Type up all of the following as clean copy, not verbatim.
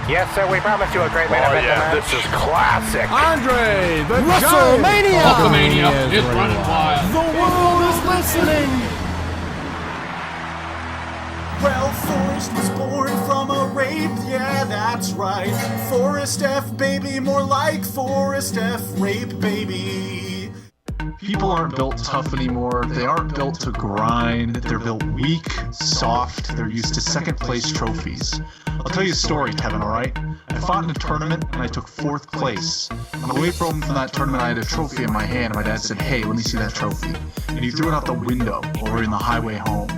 Yes, sir, we promise you a great main event match. This is classic. Andre, the WrestleMania! Hulkamania is running wild. The world is listening. Well, Forrest was born from a rape, yeah, that's right. Forrest F, baby, more like Forrest F, rape, baby. People aren't built tough anymore. They aren't built to grind. They're built weak, soft. They're used to second place trophies. I'll tell you a story, Kevin, alright? I fought in a tournament and I took 4th place. On the way home from that tournament, I had a trophy in my hand and my dad said, "Hey, let me see that trophy." And he threw it out the window over in the highway home.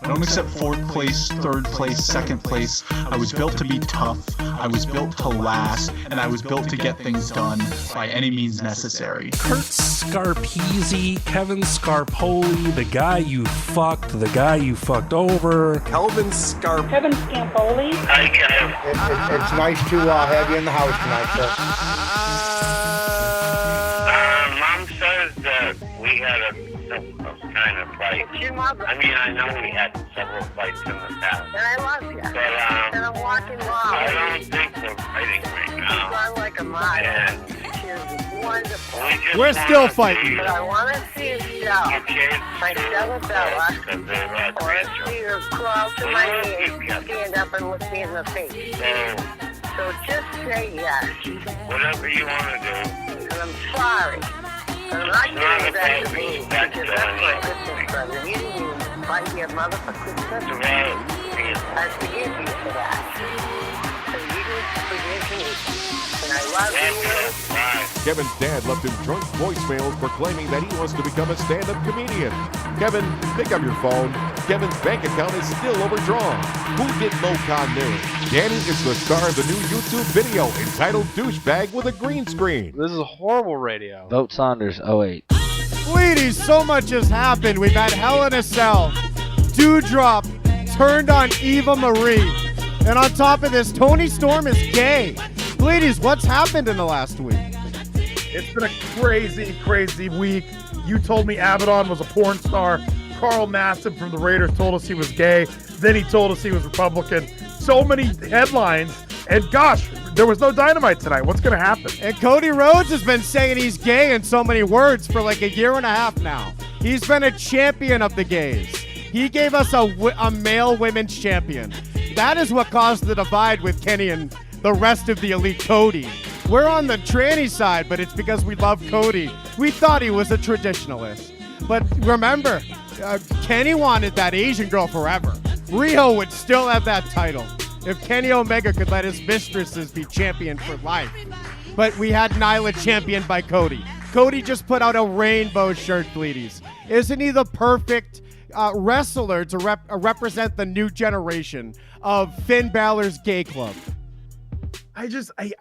I don't accept 4th place, 3rd place, 2nd place. I was built to be tough, I was built to last, and I was built to get things done by any means necessary. Kurt Scarpese, Kevin Scarpoli, the guy you fucked over. Kevin Scampoli. Hi, Kev. It's nice to have you in the house tonight, sir. Mom says that we had a kind of fight. It's your mother. I mean, I know we had several fights in the past. And I love you. But, and I'm walking long. I don't think we're fighting right now. You are like a model. And She's wonderful. We're still fighting. But I want to see you show. Okay. My Bella, or see her crawl to my knees, stand up and look me in the face. So just say yes. Whatever you want to do. And I'm sorry. I'm not giving you back to me because that's my Christmas present. You didn't even buy your mother for Christmas. I forgive you for that. So you can forgive me. And I love you. Kevin's dad left him drunk voicemails proclaiming that he wants to become a stand-up comedian. Kevin, pick up your phone. Kevin's bank account is still overdrawn. Who did Mo-Con news? Danny is the star of the new YouTube video entitled Douchebag with a Green Screen. This is horrible radio. Vote Saunders 08. Ladies, so much has happened. We've had Hell in a Cell, Dewdrop, turned on Eva Marie. And on top of this, Tony Storm is gay. Ladies, what's happened in the last week? It's been a crazy, crazy week. You told me Abaddon was a porn star. Carl Nassib from the Raiders told us he was gay. Then he told us he was Republican. So many headlines. And gosh, there was no Dynamite tonight. What's going to happen? And Cody Rhodes has been saying he's gay in so many words for like a year and a half now. He's been a champion of the gays. He gave us a male women's champion. That is what caused the divide with Kenny and the rest of the elite Cody. We're on the tranny side, but it's because we love Cody. We thought he was a traditionalist. But remember, Kenny wanted that Asian girl forever. Rio would still have that title if Kenny Omega could let his mistresses be champion for life. But we had Nyla championed by Cody. Cody just put out a rainbow shirt, ladies. Isn't he the perfect wrestler to represent the new generation of Finn Balor's gay club?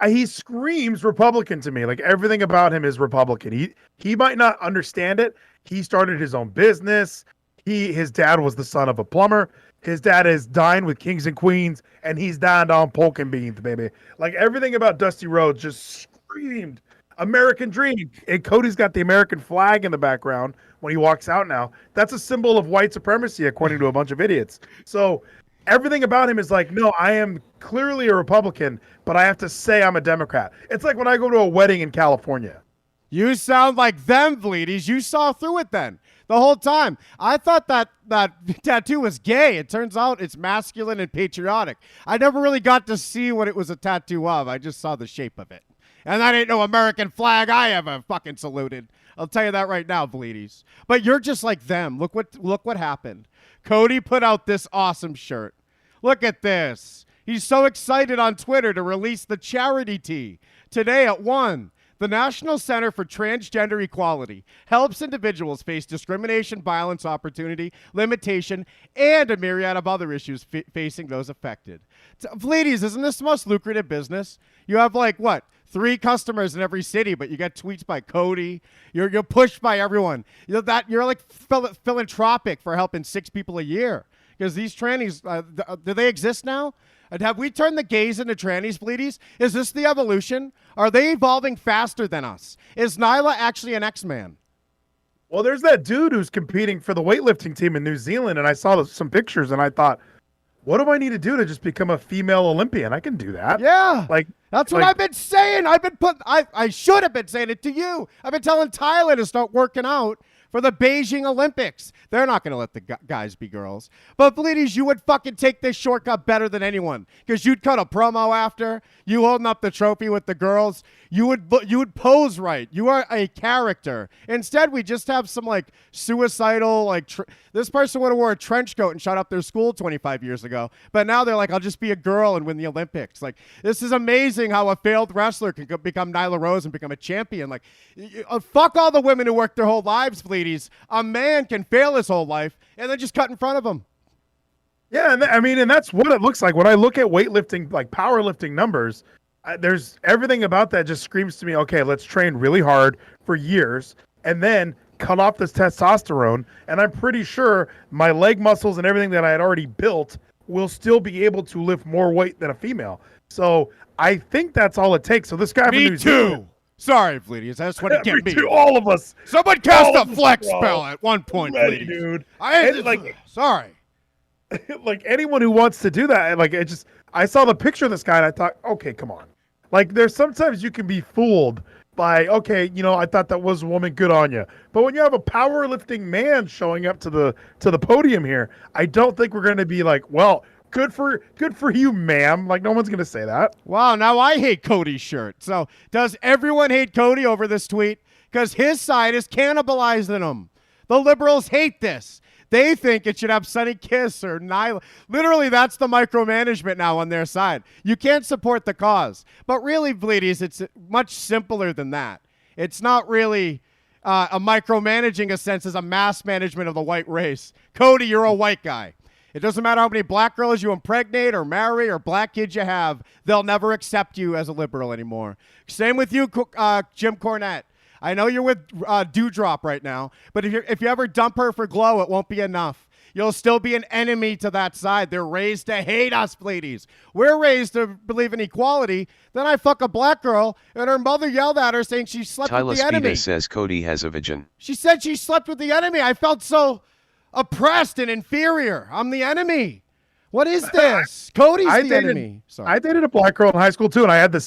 He screams Republican to me. Like everything about him is Republican. He might not understand it. He started his own business. His dad was the son of a plumber. His dad is dined with kings and queens, and he's dined on pork and beans, baby. Like everything about Dusty Rhodes just screamed American dream. And Cody's got the American flag in the background when he walks out now. That's a symbol of white supremacy, according to a bunch of idiots. So everything about him is like, no, I am clearly a Republican, but I have to say I'm a Democrat. It's like when I go to a wedding in California. You sound like them, Vleeties. You saw through it then. The whole time. I thought that tattoo was gay. It turns out it's masculine and patriotic. I never really got to see what it was a tattoo of. I just saw the shape of it. And that ain't no American flag I ever fucking saluted. I'll tell you that right now, Vleeties. But you're just like them. Look what happened. Cody put out this awesome shirt. Look at this. He's so excited on Twitter to release the charity tee. Today at 1, the National Center for Transgender Equality helps individuals face discrimination, violence, opportunity, limitation, and a myriad of other issues facing those affected. Ladies, isn't this the most lucrative business? You have 3 customers in every city, but you get tweets by Cody. You're pushed by everyone. You're like philanthropic for helping 6 people a year. Because these trannies, do they exist now? And have we turned the gays into trannies, bleedies? Is this the evolution? Are they evolving faster than us? Is Nyla actually an X-Man? Well, there's that dude who's competing for the weightlifting team in New Zealand, and I saw some pictures, and I thought, what do I need to do to just become a female Olympian? I can do that. Yeah. Like That's what I've been saying. I should have been saying it to you. I've been telling Tyler to start working out for the Beijing Olympics. They're not going to let the guys be girls. But, Bleedies, you would fucking take this shortcut better than anyone because you'd cut a promo after, you holding up the trophy with the girls. You would pose right. You are a character. Instead, we just have some, like, suicidal, like, this person would have wore a trench coat and shut up their school 25 years ago. But now they're like, I'll just be a girl and win the Olympics. Like, this is amazing how a failed wrestler can become Nyla Rose and become a champion. Like, fuck all the women who work their whole lives, Bleedies. A man can fail his whole life and then just cut in front of him. Yeah, and that's what it looks like when I look at weightlifting, like powerlifting numbers. There's everything about that just screams to me, okay, let's train really hard for years and then cut off this testosterone. And I'm pretty sure my leg muscles and everything that I had already built will still be able to lift more weight than a female. So I think that's all it takes. So this guy, me too. Sorry, Bleedies. I just want to get me. All of us. Someone cast a flex spell at one point, Bleedies. Dude. Sorry. Like anyone who wants to do that, like I saw the picture of this guy and I thought, okay, come on. Like there's sometimes you can be fooled by, okay, I thought that was a woman, good on you. But when you have a powerlifting man showing up to the podium here, I don't think we're going to be like, well, good for you, ma'am. Like no one's going to say that. Wow, now I hate Cody's shirt. So does everyone hate Cody over this tweet? Because his side is cannibalizing him. The liberals hate this. They think it should have Sunny Kiss or Nyla. Literally, that's the micromanagement now on their side. You can't support the cause. But really, Bleedies, it's much simpler than that. It's not really a micromanaging a sense as a mass management of the white race. Cody, you're a white guy. It doesn't matter how many black girls you impregnate or marry or black kids you have. They'll never accept you as a liberal anymore. Same with you, Jim Cornette. I know you're with Dewdrop right now, but if you ever dump her for Glow, it won't be enough. You'll still be an enemy to that side. They're raised to hate us, Bleedies. We're raised to believe in equality. Then I fuck a black girl, and her mother yelled at her saying she slept with the enemy. Tyler says Cody has a vagin. She said she slept with the enemy. I felt so oppressed and inferior. I'm the enemy. What is this? Cody's the enemy. Sorry. I dated a black girl in high school too, and I had her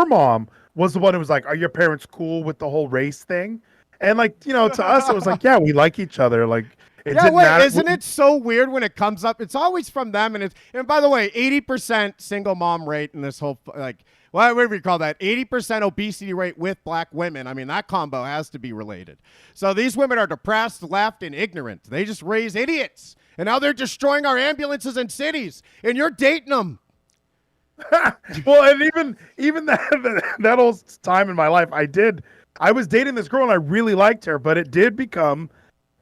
mom was the one who was like, are your parents cool with the whole race thing? And like, to us, it was like, yeah, we like each other. Like, it didn't matter. Isn't it so weird when it comes up? It's always from them. And by the way, 80% single mom rate in this whole, whatever you call that, 80% obesity rate with black women. I mean, that combo has to be related. So these women are depressed, left, and ignorant. They just raise idiots. And now they're destroying our ambulances in cities. And you're dating them. Well, and even that whole time in my life, I was dating this girl and I really liked her, but it did become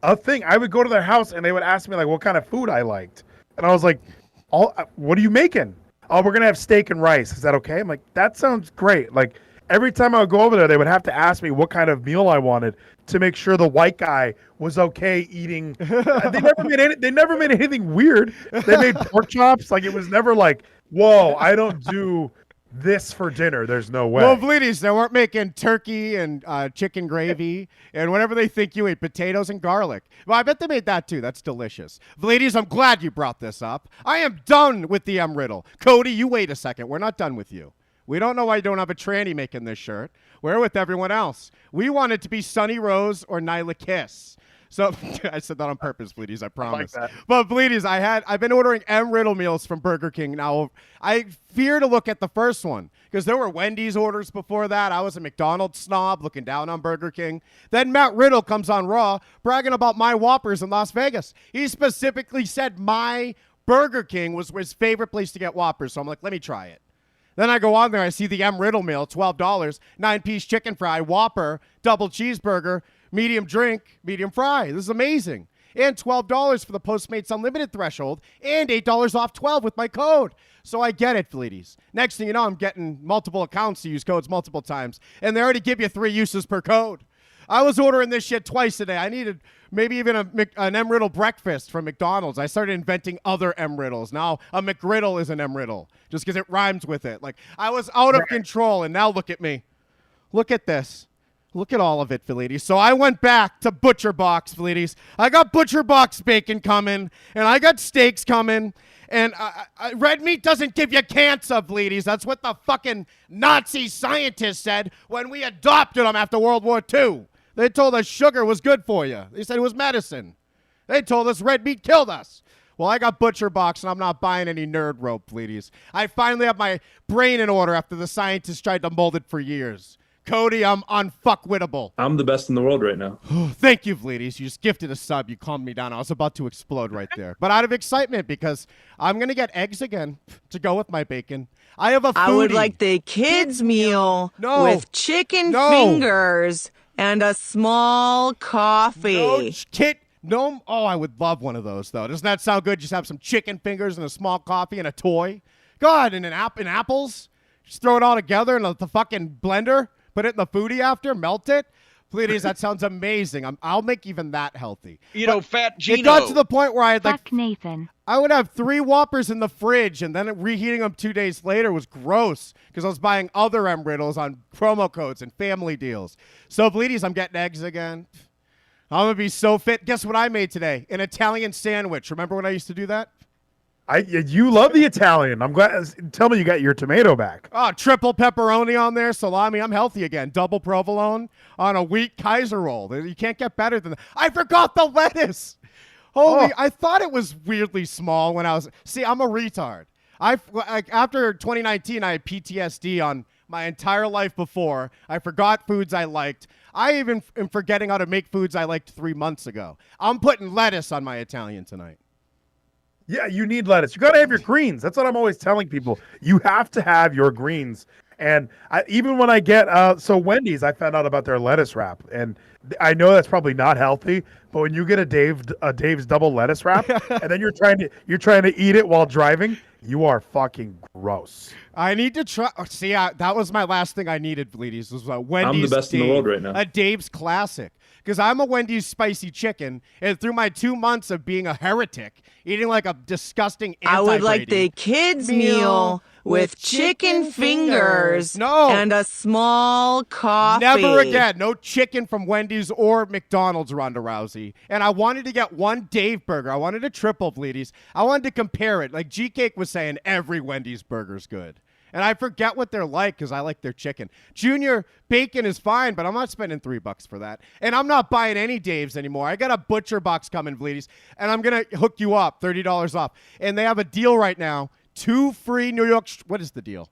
a thing. I would go to their house and they would ask me like what kind of food I liked. And I was like, what are you making? Oh, we're going to have steak and rice. Is that okay? I'm like, that sounds great. Like every time I would go over there, they would have to ask me what kind of meal I wanted to make sure the white guy was okay eating. They never made anything weird. They made pork chops. Like it was never like, whoa, I don't do this for dinner. There's no way. Well, Bleedies, they weren't making turkey and chicken gravy and whatever they think you ate, potatoes and garlic. Well, I bet they made that too. That's delicious. Bleedies, I'm glad you brought this up. I am done with the M riddle. Cody, you wait a second. We're not done with you. We don't know why you don't have a tranny making this shirt. We're with everyone else. We want it to be Sunny Rose or Nyla Kiss. So I said that on purpose, Bleedies, I promise. I like that. But Bleedies, I've been ordering M Riddle meals from Burger King now. I fear to look at the first one because there were Wendy's orders before that. I was a McDonald's snob looking down on Burger King. Then Matt Riddle comes on Raw bragging about my Whoppers in Las Vegas. He specifically said my Burger King was his favorite place to get Whoppers. So I'm like, let me try it. Then I go on there, I see the M Riddle meal, $12, 9-piece chicken fry, Whopper, double cheeseburger, medium drink, medium fry. This is amazing. And $12 for the Postmates Unlimited threshold and $8 off 12 with my code. So I get it, Fleeties. Next thing you know, I'm getting multiple accounts to use codes multiple times. And they already give you 3 uses per code. I was ordering this shit twice a day. I needed maybe even an M Riddle breakfast from McDonald's. I started inventing other M Riddles. Now a McGriddle is an M Riddle just because it rhymes with it. Like I was out of control, and now look at me. Look at this. Look at all of it, Felides. So I went back to Butcher Box, Felides. I got Butcher Box bacon coming, and I got steaks coming, and red meat doesn't give you cancer, Felides. That's what the fucking Nazi scientists said when we adopted them after World War II. They told us sugar was good for you. They said it was medicine. They told us red meat killed us. Well, I got Butcher Box, and I'm not buying any nerd rope, Felides. I finally have my brain in order after the scientists tried to mold it for years. Cody, I'm unfuckwittable. I'm the best in the world right now. Thank you, Vleeties. You just gifted a sub. You calmed me down. I was about to explode right there. But out of excitement, because I'm going to get eggs again to go with my bacon. I have a foodie. I would like the kids' meal with chicken fingers and a small coffee. No, oh, I would love one of those, though. Doesn't that sound good? Just have some chicken fingers and a small coffee and a toy. God, and and apples. Just throw it all together in the fucking blender. Put it in the foodie after, melt it. Please, that sounds amazing. I'll make even that healthy. Fat Gino. It got to the point where I had Fuck Nathan. I would have 3 Whoppers in the fridge, and then reheating them 2 days later was gross because I was buying other M-Riddles on promo codes and family deals. So, Bleedies, I'm getting eggs again. I'm going to be so fit. Guess what I made today? An Italian sandwich. Remember when I used to do that? You love the Italian. I'm glad. Tell me you got your tomato back. Oh, triple pepperoni on there, salami. I'm healthy again. Double provolone on a wheat Kaiser roll. You can't get better than that. I forgot the lettuce. Holy, I thought it was weirdly small when I was. See, I'm a retard. After 2019, I had PTSD on my entire life before. I forgot foods I liked. I even am forgetting how to make foods I liked 3 months ago. I'm putting lettuce on my Italian tonight. Yeah, you need lettuce. You got to have your greens. That's what I'm always telling people. You have to have your greens. And even when I get Wendy's, I found out about their lettuce wrap, and I know that's probably not healthy. But when you get a Dave's double lettuce wrap, and then you're trying to eat it while driving, you are fucking gross. I need to try. See, that was my last thing I needed, Bleedies. Was Wendy's. I'm the best in the world right now. A Dave's classic. Because I'm a Wendy's spicy chicken, and through my 2 months of being a heretic, eating like a disgusting I would like the kids' meal with chicken fingers and a small coffee. Never again. No chicken from Wendy's or McDonald's, Ronda Rousey. And I wanted to get one Dave burger. I wanted a triple, Bleedies. I wanted to compare it. Like G-Cake was saying, every Wendy's burger's good. And I forget what they're like because I like their chicken. Junior bacon is fine, but I'm not spending $3 for that. And I'm not buying any Dave's anymore. I got a Butcher Box coming, Bleedies, and I'm going to hook you up, $30 off. And they have a deal right now, 2 free New York. What is the deal?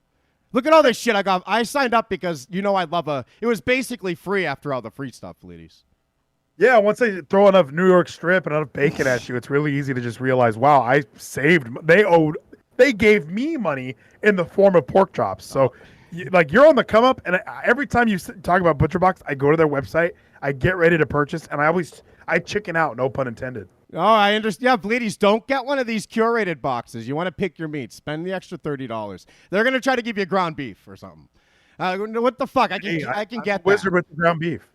Look at all this shit I got. I signed up because, I love it was basically free after all the free stuff, Bleedies. Yeah, once they throw enough New York strip and enough bacon at you, it's really easy to just realize, wow, I saved. They gave me money in the form of pork chops. So, you're on the come up, and every time you talk about Butcher Box, I go to their website, I get ready to purchase, and I chicken out, no pun intended. Oh, I understand. Yeah, Bleedies, don't get one of these curated boxes. You want to pick your meat. Spend the extra $30. They're going to try to give you ground beef or something. What the fuck? I can get that. Wizard with the ground beef.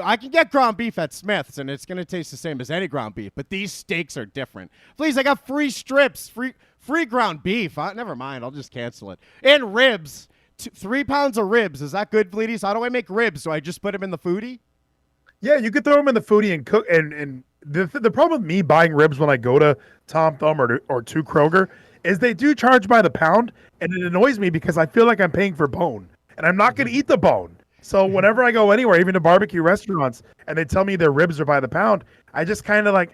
I can get ground beef at Smith's, and it's going to taste the same as any ground beef, but these steaks are different. Please, I got free strips, free ground beef. Never mind, I'll just cancel it. And ribs. 3 pounds of ribs. Is that good, Bleedies? How do I make ribs? Do I just put them in the foodie? Yeah, you could throw them in the foodie and cook. And the problem with me buying ribs when I go to Tom Thumb or to Kroger is they do charge by the pound, and it annoys me because I feel like I'm paying for bone, and I'm not going to eat the bone. So whenever I go anywhere, even to barbecue restaurants, and they tell me their ribs are by the pound, I just kind of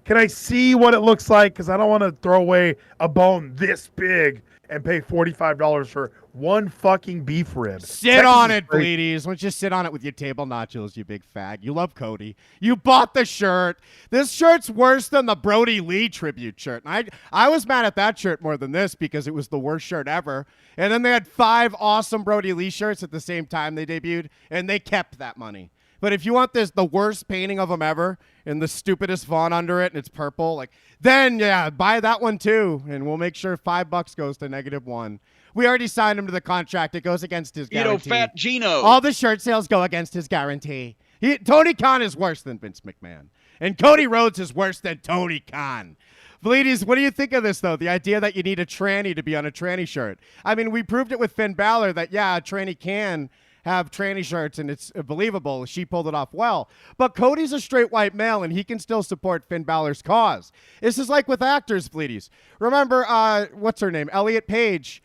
can I see what it looks like? Because I don't want to throw away a bone this big and pay $45 for one fucking beef rib. Sit on it, Bleedies. Why don't you sit on it with your table nachos, you big fag? You love Cody. You bought the shirt. This shirt's worse than the Brody Lee tribute shirt. And I was mad at that shirt more than this because it was the worst shirt ever. And then they had 5 awesome Brody Lee shirts at the same time they debuted, and they kept that money. But if you want the worst painting of them ever and the stupidest font under it and it's purple, then yeah, buy that one too, and we'll make sure $5 goes to -1. We already signed him to the contract. It goes against his guarantee. Fat Gino. All the shirt sales go against his guarantee. Tony Khan is worse than Vince McMahon, and Cody Rhodes is worse than Tony Khan. Bleedies, what do you think of this, though? The idea that you need a tranny to be on a tranny shirt. I mean, we proved it with Finn Balor that, yeah, a tranny can have tranny shirts and it's believable. She pulled it off well. But Cody's a straight white male and he can still support Finn Balor's cause. This is like with actors, please. Remember, what's her name? Elliot Page.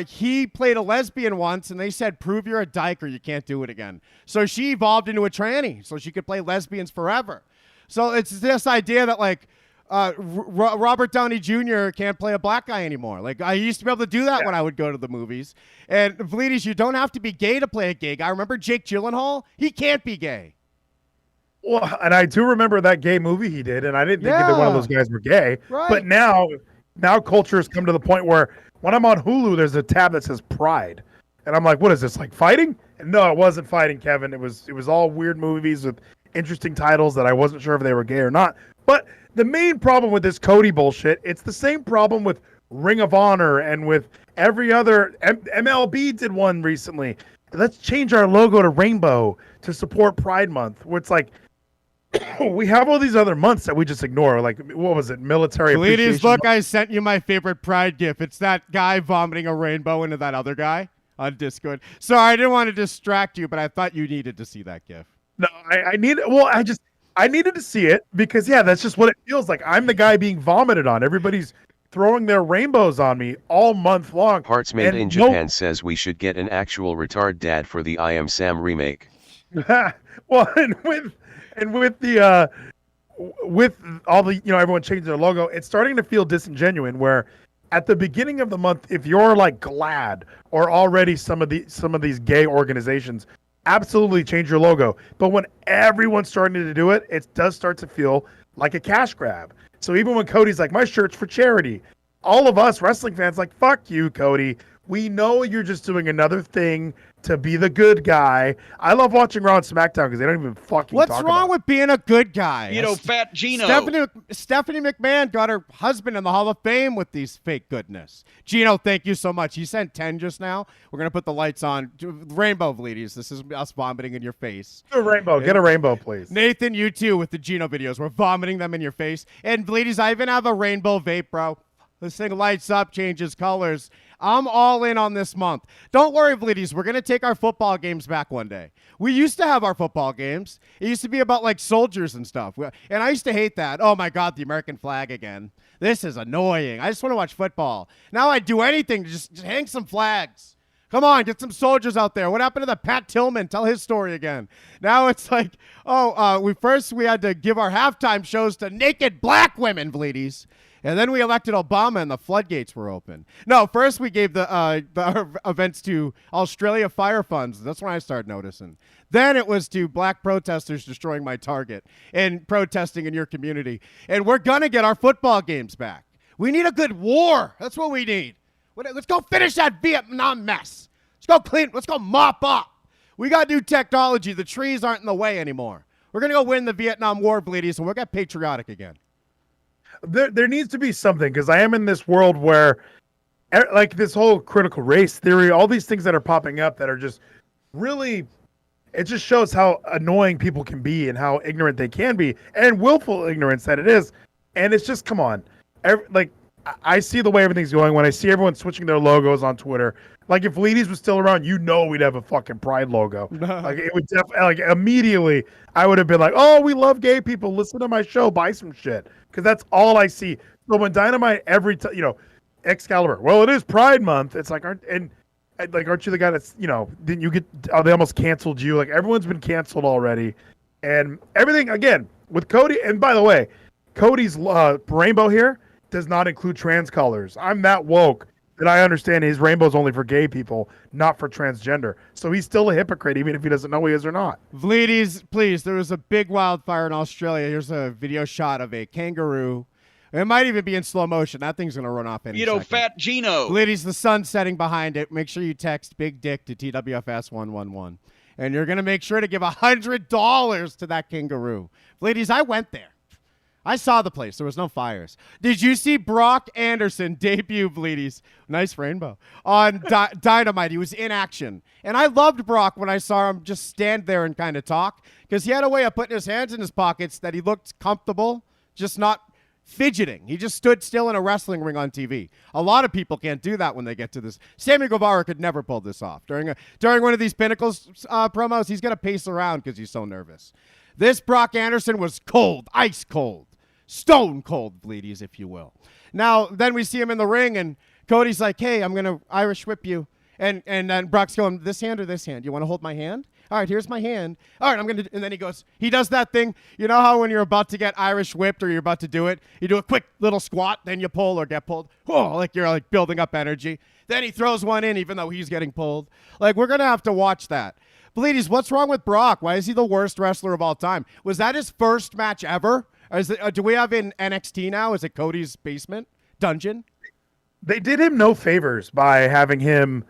He played a lesbian once, and they said, prove you're a dyke or you can't do it again. So she evolved into a tranny, so she could play lesbians forever. So it's this idea that, like, Robert Downey Jr. can't play a black guy anymore. Like, I used to be able to do that when I would go to the movies. And, Vlides, you don't have to be gay to play a gay guy. Remember Jake Gyllenhaal? He can't be gay. Well, and I do remember that gay movie he did, and I didn't think either one of those guys were gay. Right. But now culture has come to the point where when I'm on Hulu, there's a tab that says Pride. And I'm like, what is this, like fighting? And no, it wasn't fighting, Kevin. It was all weird movies with interesting titles that I wasn't sure if they were gay or not. But the main problem with this Cody bullshit, it's the same problem with Ring of Honor and with every other. MLB did one recently. Let's change our logo to rainbow to support Pride Month, where it's like, we have all these other months that we just ignore. Like, what was it? Military appreciation. Ladies, look, I sent you my favorite Pride gift. It's that guy vomiting a rainbow into that other guy on Discord. Sorry, I didn't want to distract you, but I thought you needed to see that gift. No, I needed to see it because, that's just what it feels like. I'm the guy being vomited on. Everybody's throwing their rainbows on me all month long. Heartsmade in Japan says we should get an actual retard dad for the I Am Sam remake. Well, and with all the, everyone changing their logo, it's starting to feel disingenuous where at the beginning of the month, if you're like GLAAD or already some of these gay organizations, absolutely change your logo. But when everyone's starting to do it, it does start to feel like a cash grab. So even when Cody's like, my shirt's for charity, all of us wrestling fans like, fuck you, Cody. We know you're just doing another thing to be the good guy. I love watching Raw and SmackDown because they don't even fucking What's talk wrong about with being a good guy? Fat Gino. Stephanie McMahon got her husband in the Hall of Fame with these fake goodness. Gino, thank you so much. You sent 10 just now. We're going to put the lights on. Rainbow, ladies. This is us vomiting in your face. Get a rainbow. Get a rainbow, please. Nathan, you too with the Gino videos. We're vomiting them in your face. And ladies, I even have a rainbow vape, bro. This thing lights up, changes colors. I'm all in on this month. Don't worry, Vlides. We're going to take our football games back one day. We used to have our football games. It used to be about like soldiers and stuff. And I used to hate that. Oh, my God, the American flag again. This is annoying. I just want to watch football. Now I'd do anything to just hang some flags. Come on, get some soldiers out there. What happened to the Pat Tillman? Tell his story again. Now it's like, we had to give our halftime shows to naked black women, Vlides. And then we elected Obama and the floodgates were open. No, first we gave the events to Australia Fire Funds. That's when I started noticing. Then it was to black protesters destroying my Target and protesting in your community. And we're going to get our football games back. We need a good war. That's what we need. Let's go finish that Vietnam mess. Let's go mop up. We got new technology. The trees aren't in the way anymore. We're going to go win the Vietnam War, Bleedies, and we'll get patriotic again. There needs to be something because I am in this world where like this whole critical race theory, all these things that are popping up that are just really, it just shows how annoying people can be and how ignorant they can be and willful ignorance that it is. And it's just, come on. I see the way everything's going when I see everyone switching their logos on Twitter. Like if Leadys was still around, we'd have a fucking Pride logo. Like it would definitely, immediately I would have been like, oh, we love gay people. Listen to my show, buy some shit. Because that's all I see. So when Dynamite Excalibur, well, it is Pride Month. It's like, aren't you the guy that's, didn't you get, they almost canceled you. Like everyone's been canceled already. And everything, again, with Cody, and by the way, Cody's rainbow here does not include trans colors. I'm that woke that I understand his rainbow's only for gay people, not for transgender. So he's still a hypocrite, even if he doesn't know he is or not. Vlides, please, there was a big wildfire in Australia. Here's a video shot of a kangaroo. It might even be in slow motion. That thing's going to run off any second. Fat Gino. Vlides, the sun's setting behind it. Make sure you text Big Dick to TWFS111. And you're going to make sure to give $100 to that kangaroo. Vlides, I went there. I saw the place. There was no fires. Did you see Brock Anderson debut, Vlides? Nice rainbow. On Dynamite. He was in action. And I loved Brock when I saw him just stand there and kind of talk because he had a way of putting his hands in his pockets that he looked comfortable, just not fidgeting. He just stood still in a wrestling ring on TV. A lot of people can't do that when they get to this. Sammy Guevara could never pull this off. During one of these Pinnacles promos, he's going to pace around because he's so nervous. This Brock Anderson was cold, ice cold, stone cold, bleedies, if you will. Now, then we see him in the ring, and Cody's like, hey, I'm going to Irish whip you. And then Brock's going, this hand or this hand? You want to hold my hand? All right, here's my hand. All right, and then he does that thing. You know how when you're about to get Irish whipped or you're about to do it, you do a quick little squat, then you pull or get pulled. Oh, like you're like building up energy. Then he throws one in even though he's getting pulled. Like, we're going to have to watch that. Bleedies, what's wrong with Brock? Why is he the worst wrestler of all time? Was that his first match ever? Or do we have in NXT now? Is it Cody's basement dungeon? They did him no favors by having him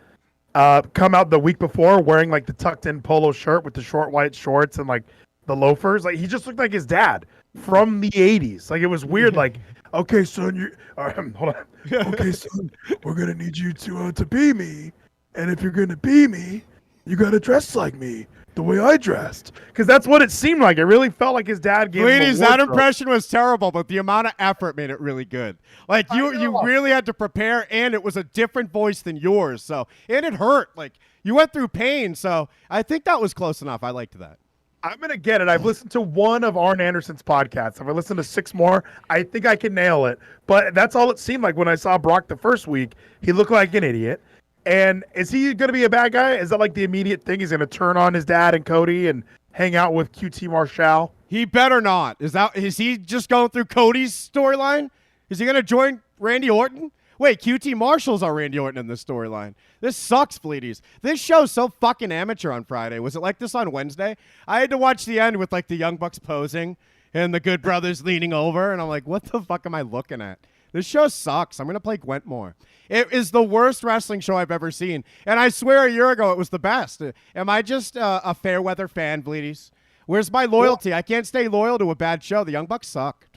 come out the week before wearing like the tucked in polo shirt with the short white shorts and like the loafers. Like, he just looked like his dad from the 80s. Like, it was weird. Like, okay, son, hold on. Okay, son, we're gonna need you to be me, and if you're gonna be me, you gotta dress like me, the way I dressed, because that's what it seemed like. It really felt like his dad gave him a Ladies, that wardrobe. impression was terrible, but the amount of effort made it really good. Like, you really had to prepare, and it was a different voice than yours. So, and it hurt. Like, you went through pain. So I think that was close enough. I liked that. I'm going to get it. I've listened to one of Arn Anderson's podcasts. If I listen to 6 more, I think I can nail it. But that's all it seemed like when I saw Brock the first week. He looked like an idiot. And is he going to be a bad guy? Is that like the immediate thing? He's going to turn on his dad and Cody and hang out with QT Marshall? He better not. Is he just going through Cody's storyline? Is he going to join Randy Orton? Wait, QT Marshall's our Randy Orton in this storyline. This sucks, Bleedies. This show's so fucking amateur on Friday. Was it like this on Wednesday? I had to watch the end with like the Young Bucks posing and the Good Brothers leaning over, and I'm like, what the fuck am I looking at? This show sucks. I'm going to play Gwent more. It is the worst wrestling show I've ever seen, and I swear a year ago it was the best. Am I just a fair weather fan, Bleedies? Where's my loyalty? I can't stay loyal to a bad show. The Young Bucks suck.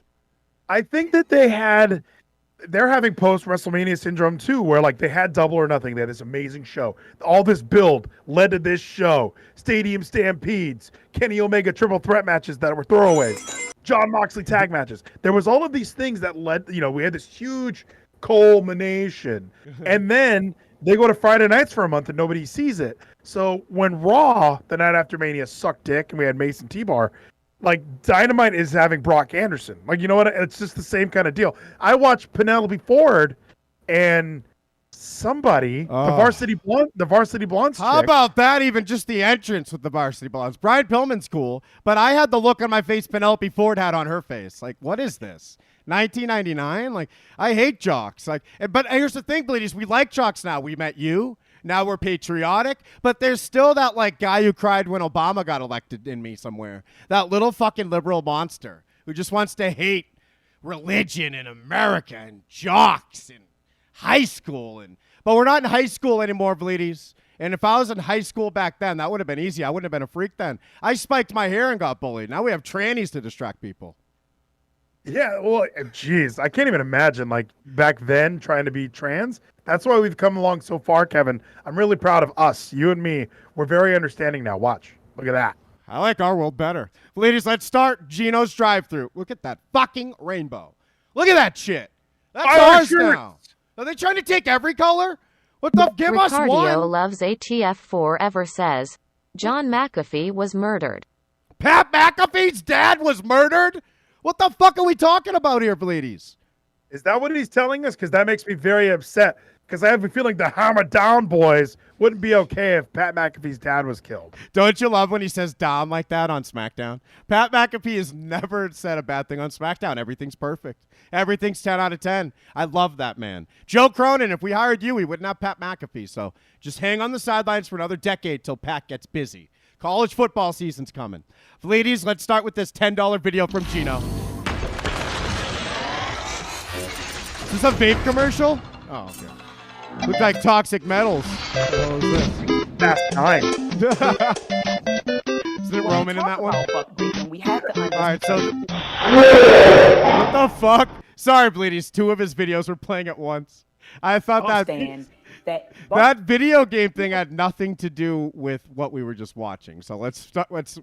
I think that they're having post-WrestleMania syndrome too, where like they had Double or Nothing. They had this amazing show. All this build led to this show. Stadium Stampedes, Kenny Omega triple threat matches that were throwaways, John Moxley tag matches. There was all of these things that led, we had this huge culmination. And then they go to Friday nights for a month and nobody sees it. So when Raw, the night after Mania, sucked dick and we had Mason T-Bar, like, Dynamite is having Brock Anderson. Like, you know what? It's just the same kind of deal. I watched Penelope Ford and somebody, the Varsity Blondes How about that? Even just the entrance with the Varsity Blondes. Brian Pillman's cool, but I had the look on my face Penelope Ford had on her face. Like, what is this? 1999? Like, I hate jocks. Like, but here's the thing, Bleedies. We like jocks now. We met you. Now we're patriotic, but there's still that like guy who cried when Obama got elected in me somewhere. That little fucking liberal monster who just wants to hate religion and America and jocks and high school. But we're not in high school anymore, Bleedies. And if I was in high school back then, that would have been easy. I wouldn't have been a freak then. I spiked my hair and got bullied. Now we have trannies to distract people. Yeah, well, geez, I can't even imagine, like, back then trying to be trans. That's why we've come along so far, Kevin. I'm really proud of us, you and me. We're very understanding now. Watch. Look at that. I like our world better. Ladies, let's start Gino's drive-thru. Look at that fucking rainbow. Look at that shit. That's ours now. Are they trying to take every color? What the? Give us one. Ricardio loves ATF4 ever says, John McAfee was murdered. Pat McAfee's dad was murdered? What the fuck are we talking about here, ladies? Is that what he's telling us? Because that makes me very upset. Because I have a feeling the Hammer Down boys wouldn't be okay if Pat McAfee's dad was killed. Don't you love when he says Dom like that on SmackDown? Pat McAfee has never said a bad thing on SmackDown. Everything's perfect. Everything's 10 out of 10. I love that man. Joe Cronin, if we hired you, we wouldn't have Pat McAfee. So just hang on the sidelines for another decade till Pat gets busy. College football season's coming. Ladies, let's start with this $10 video from Gino. Is this a vape commercial? Oh, okay. Looks like Toxic Metals. What is this? That's time. Isn't it Roman in that one? All right, so... What the fuck? Sorry, Bleedies. 2 of his videos were playing at once. I thought that video game thing had nothing to do with what we were just watching. So let's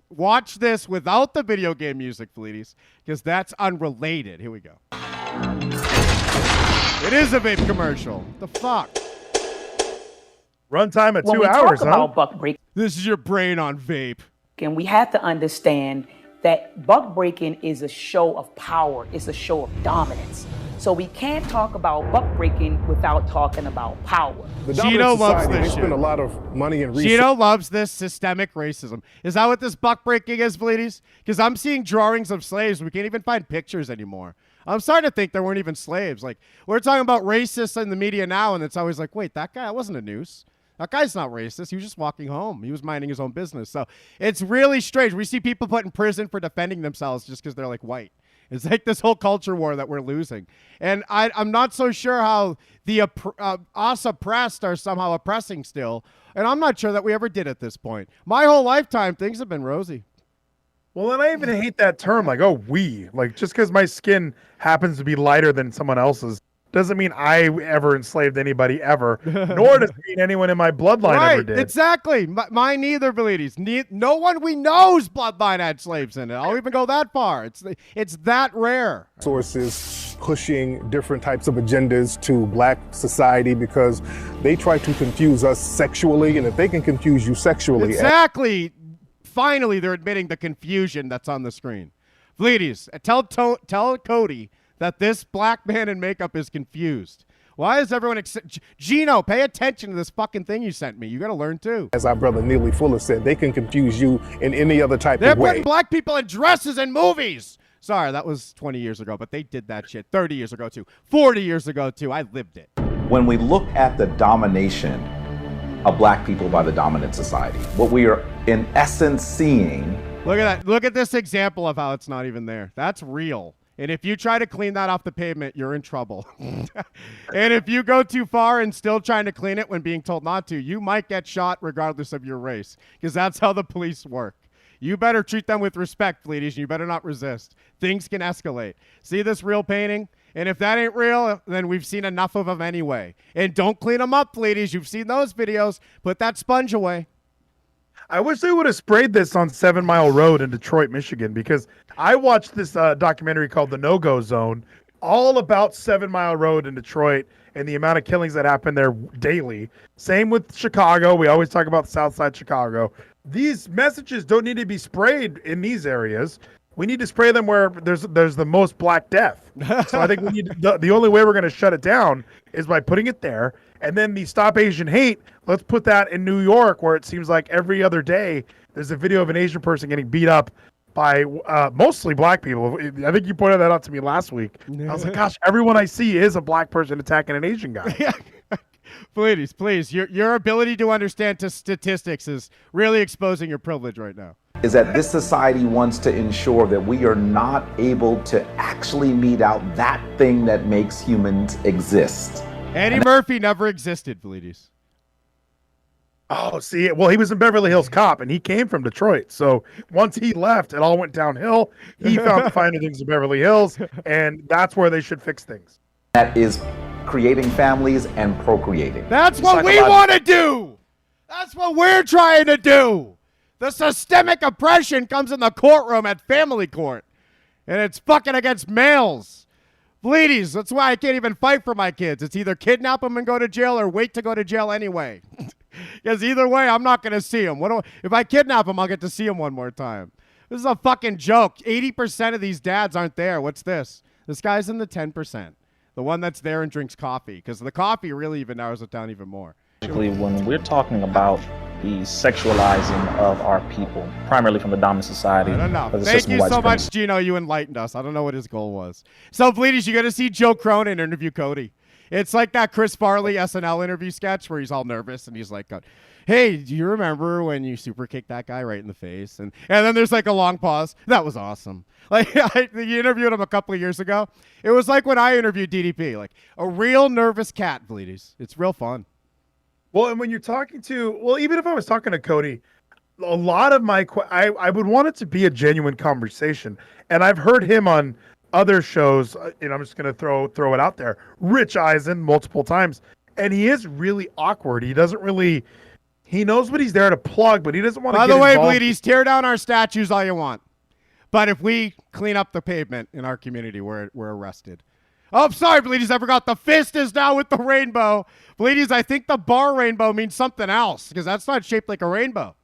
watch this without the video game music, Bleedies, because that's unrelated. Here we go. It is a vape commercial. The fuck? Runtime at 2 When we hours, talk about buck breaking, This is your brain on vape. and we have to understand that buck breaking is a show of power. It's a show of dominance. So we can't talk about buck breaking without talking about power. Gino loves this shit. a lot of money and research. Gino loves this systemic racism. Is that what this buck breaking is, Bleedies? Because I'm seeing drawings of slaves. We can't even find pictures anymore. I'm starting to think there weren't even slaves. Like, we're talking about racists in the media now, and it's always like, wait, that guy wasn't a noose. That guy's not racist. He was just walking home. He was minding his own business. So it's really strange. We see people put in prison for defending themselves just because they're like white. It's like this whole culture war that we're losing. And I'm not so sure how the us oppressed are somehow oppressing still. And I'm not sure that we ever did at this point. My whole lifetime, things have been rosy. Well, and I even hate that term, like, oh, we. Like, just because my skin happens to be lighter than someone else's doesn't mean I ever enslaved anybody ever, nor does it mean anyone in my bloodline ever did. Exactly. Mine neither, Bleedies. No one we know's bloodline had slaves in it. I'll even go that far. It's that rare. Sources pushing different types of agendas to black society because they try to confuse us sexually, and if they can confuse you sexually... Exactly. Finally, they're admitting the confusion that's on the screen. Bleedies, tell Cody that this black man in makeup is confused. Why is everyone... Gino, pay attention to this fucking thing you sent me. You got to learn, too. As our brother Neely Fuller said, they can confuse you in any other type They're of way. putting black people in dresses in movies. Sorry, that was 20 years ago, but they did that shit 30 years ago, too. 40 years ago, too. I lived it. When we look at the domination of black people by the dominant society, what we are in essence seeing... Look at that. Look at this example of how it's not even there. That's real. And if you try to clean that off the pavement, you're in trouble. And if you go too far and still trying to clean it when being told not to, you might get shot regardless of your race, because that's how the police work. You better treat them with respect, Bleedies, and you better not resist. Things can escalate. See this real painting? And if that ain't real, then we've seen enough of them anyway. And don't clean them up, Bleedies. You've seen those videos. Put that sponge away. I wish they would have sprayed this on 7 Mile Road in Detroit, Michigan, because I watched this documentary called The No-Go Zone, all about 7 Mile Road in Detroit and the amount of killings that happen there daily. Same with Chicago. We always talk about South Side Chicago. These messages don't need to be sprayed in these areas. We need to spray them where there's the most Black Death. So I think we need the only way we're going to shut it down is by putting it there. And then the Stop Asian Hate, let's put that in New York, where it seems like every other day there's a video of an Asian person getting beat up by mostly black people. I think you pointed that out to me last week. I was like, gosh, everyone I see is a black person attacking an Asian guy. Please. Your ability to understand statistics is really exposing your privilege right now. Is that this society wants to ensure that we are not able to actually mete out that thing that makes humans exist. Eddie Murphy never existed, Bleedies. Oh, see, well, he was in Beverly Hills Cop, and he came from Detroit. So once he left, it all went downhill. He found the finer things in Beverly Hills, and that's where they should fix things. That is creating families and procreating. That's what we want to do. That's what we're trying to do. The systemic oppression comes in the courtroom at family court, and it's fucking against males. Bleedies, that's why I can't even fight for my kids. It's either kidnap them and go to jail or wait to go to jail anyway. Because either way, I'm not going to see them. If I kidnap them, I'll get to see them one more time. This is a fucking joke. 80% of these dads aren't there. What's this? This guy's in the 10%. The one that's there and drinks coffee. Because the coffee really even narrows it down even more. When we're talking about the sexualizing of our people, primarily from the dominant society. I don't know. Thank you so much, Gino. You enlightened us. I don't know what his goal was. So, Bleedies, you're going to see Joe Cronin interview Cody. It's like that Chris Farley SNL interview sketch where he's all nervous and he's like, hey, do you remember when you super kicked that guy right in the face? And then there's like a long pause. That was awesome. Like, you interviewed him a couple of years ago. It was like when I interviewed DDP, like a real nervous cat, Bleedies. It's real fun. Well, and when you're talking to, well, even if I was talking to Cody, a lot of I would want it to be a genuine conversation. And I've heard him on other shows, and I'm just going to throw it out there, Rich Eisen multiple times. And he is really awkward. He doesn't really, he knows what he's there to plug, but he doesn't want to get involved. By the way, Bleedies, tear down our statues all you want. But if we clean up the pavement in our community, we're arrested. Oh, I'm sorry, Bleedies. I forgot. The fist is now with the rainbow. Bleedies, I think the bar rainbow means something else because that's not shaped like a rainbow.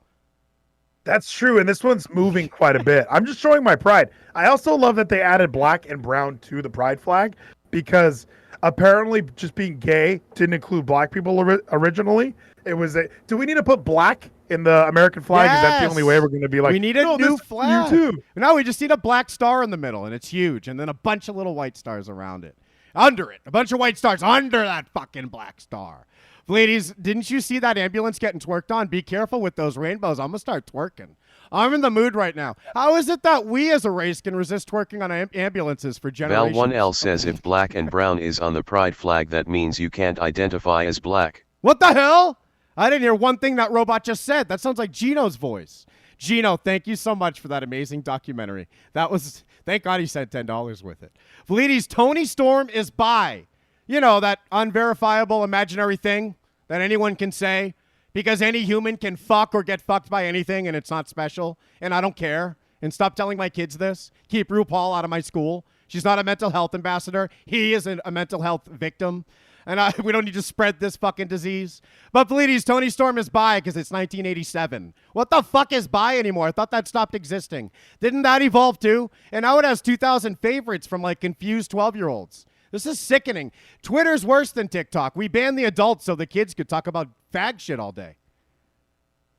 That's true, and this one's moving quite a bit. I'm just showing my pride. I also love that they added black and brown to the pride flag because apparently just being gay didn't include black people originally. It was do we need to put black in the American flag? Yes. Is that the only way we're going to be like, we need a new flag? You too. No, we just need a black star in the middle, and it's huge, and then a bunch of little white stars around it. Under it. A bunch of white stars under that fucking black star. Ladies, didn't you see that ambulance getting twerked on? Be careful with those rainbows. I'm going to start twerking. I'm in the mood right now. How is it that we as a race can resist twerking on ambulances for generations? Val1L says if black and brown is on the pride flag, that means you can't identify as black. What the hell? I didn't hear one thing that robot just said. That sounds like Gino's voice. Gino, thank you so much for that amazing documentary. Thank God he sent $10 with it. Valides, Tony Storm is bi. You know, that unverifiable imaginary thing that anyone can say because any human can fuck or get fucked by anything and it's not special. And I don't care. And stop telling my kids this. Keep RuPaul out of my school. She's not a mental health ambassador. He is a mental health victim. And we don't need to spread this fucking disease. But Valides, Tony Storm is bi because it's 1987. What the fuck is bi anymore? I thought that stopped existing. Didn't that evolve too? And now it has 2,000 favorites from like confused 12-year-olds. This is sickening. Twitter's worse than TikTok. We banned the adults so the kids could talk about fag shit all day.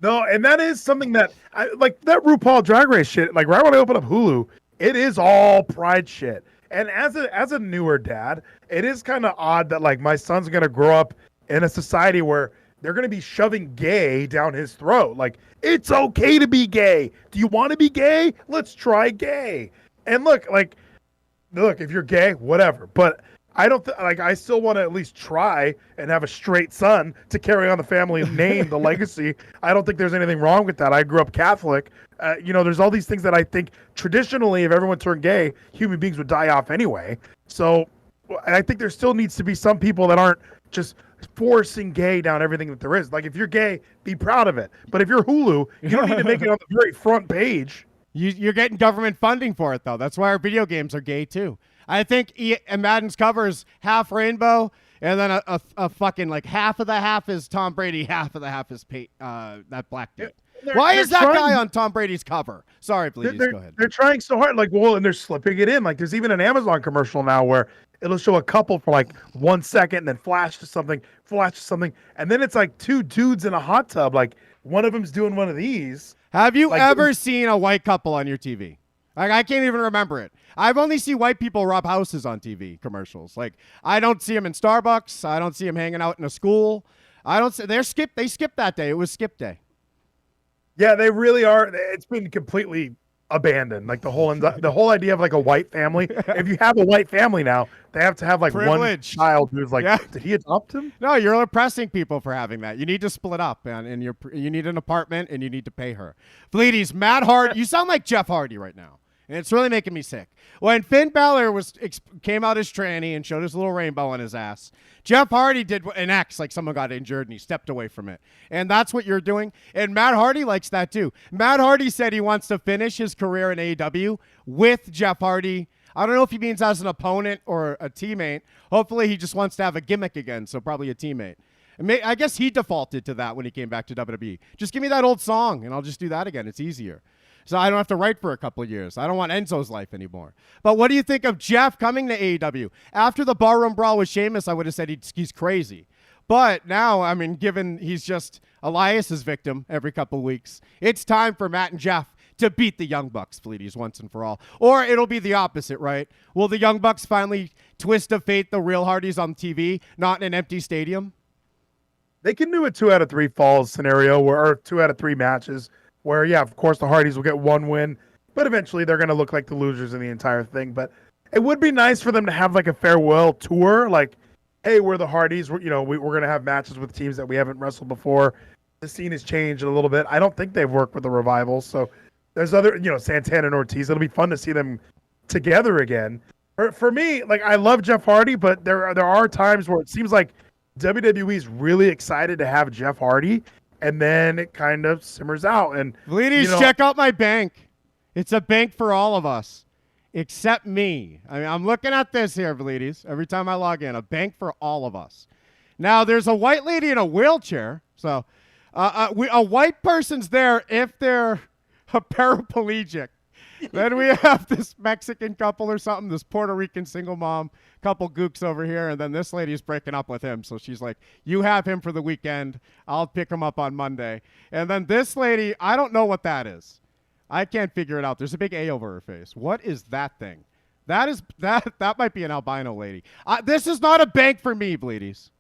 No, and that is something that, like that RuPaul Drag Race shit, like right when I open up Hulu, it is all pride shit. And as a newer dad, it is kind of odd that like my son's going to grow up in a society where they're going to be shoving gay down his throat. Like, it's okay to be gay. Do you want to be gay? Let's try gay. And look, if you're gay, whatever. But I don't I still want to at least try and have a straight son to carry on the family name, the legacy. I don't think there's anything wrong with that. I grew up Catholic. There's all these things that I think traditionally, if everyone turned gay, human beings would die off anyway. So I think there still needs to be some people that aren't just forcing gay down everything that there is. Like, if you're gay, be proud of it. But if you're Hulu, you don't need to make it on the very front page. You're getting government funding for it, though. That's why our video games are gay, too. I think Madden's cover is half rainbow, and then a fucking, like, half of the half is Tom Brady, half of the half is that black dude. Why is that guy on Tom Brady's cover? Sorry, please, go ahead. They're trying so hard, and they're slipping it in. Like, there's even an Amazon commercial now where it'll show a couple for, like, 1 second and then flash to something, and then it's, like, two dudes in a hot tub. Like, one of them's doing one of these. Have you ever seen a white couple on your TV? Like, I can't even remember it. I've only seen white people rob houses on TV commercials. Like, I don't see them in Starbucks. I don't see them hanging out in a school. They skipped that day. It was skip day. Yeah, they really are. It's been completely abandoned. Like the whole idea of like a white family. If you have a white family now, they have to have like one child who's like, did he adopt him? No, you're oppressing people for having that. You need to split up, and you need an apartment, and you need to pay her. Valides, Matt Hardy, you sound like Jeff Hardy right now. And it's really making me sick. When Finn Balor came out as tranny and showed his little rainbow on his ass, Jeff Hardy did an X, like someone got injured and he stepped away from it. And that's what you're doing. And Matt Hardy likes that too. Matt Hardy said he wants to finish his career in AEW with Jeff Hardy. I don't know if he means as an opponent or a teammate. Hopefully he just wants to have a gimmick again, so probably a teammate. I guess he defaulted to that when he came back to WWE. Just give me that old song and I'll just do that again. It's easier. So I don't have to write for a couple of years. I don't want Enzo's life anymore. But what do you think of Jeff coming to AEW? After the barroom brawl with Sheamus, I would have said he's crazy. But now, I mean, given he's just Elias's victim every couple of weeks, it's time for Matt and Jeff to beat the Young Bucks, Valides, once and for all. Or it'll be the opposite, right? Will the Young Bucks finally twist of fate the real Hardys on TV, not in an empty stadium? They can do a 2 out of 3 falls scenario or 2 out of 3 matches. Where, yeah, of course, the Hardys will get one win, but eventually they're going to look like the losers in the entire thing. But it would be nice for them to have, like, a farewell tour. Like, hey, we're the Hardys. We're going to have matches with teams that we haven't wrestled before. The scene has changed a little bit. I don't think they've worked with the Revival. So there's other, Santana and Ortiz. It'll be fun to see them together again. For me, like, I love Jeff Hardy, but there are times where it seems like WWE's really excited to have Jeff Hardy. And then it kind of simmers out. And Valides, check out my bank. It's a bank for all of us. except me. I mean, I'm looking at this here, ladies, every time I log in. A bank for all of us. Now, there's a white lady in a wheelchair. So a white person's there if they're a paraplegic. Then we have this Mexican couple or something, this Puerto Rican single mom, couple gooks over here, and then this lady's breaking up with him. So she's like, you have him for the weekend. I'll pick him up on Monday. And then this lady, I don't know what that is. I can't figure it out. There's a big A over her face. What is that thing? That might be an albino lady. This is not a bank for me, bleedies.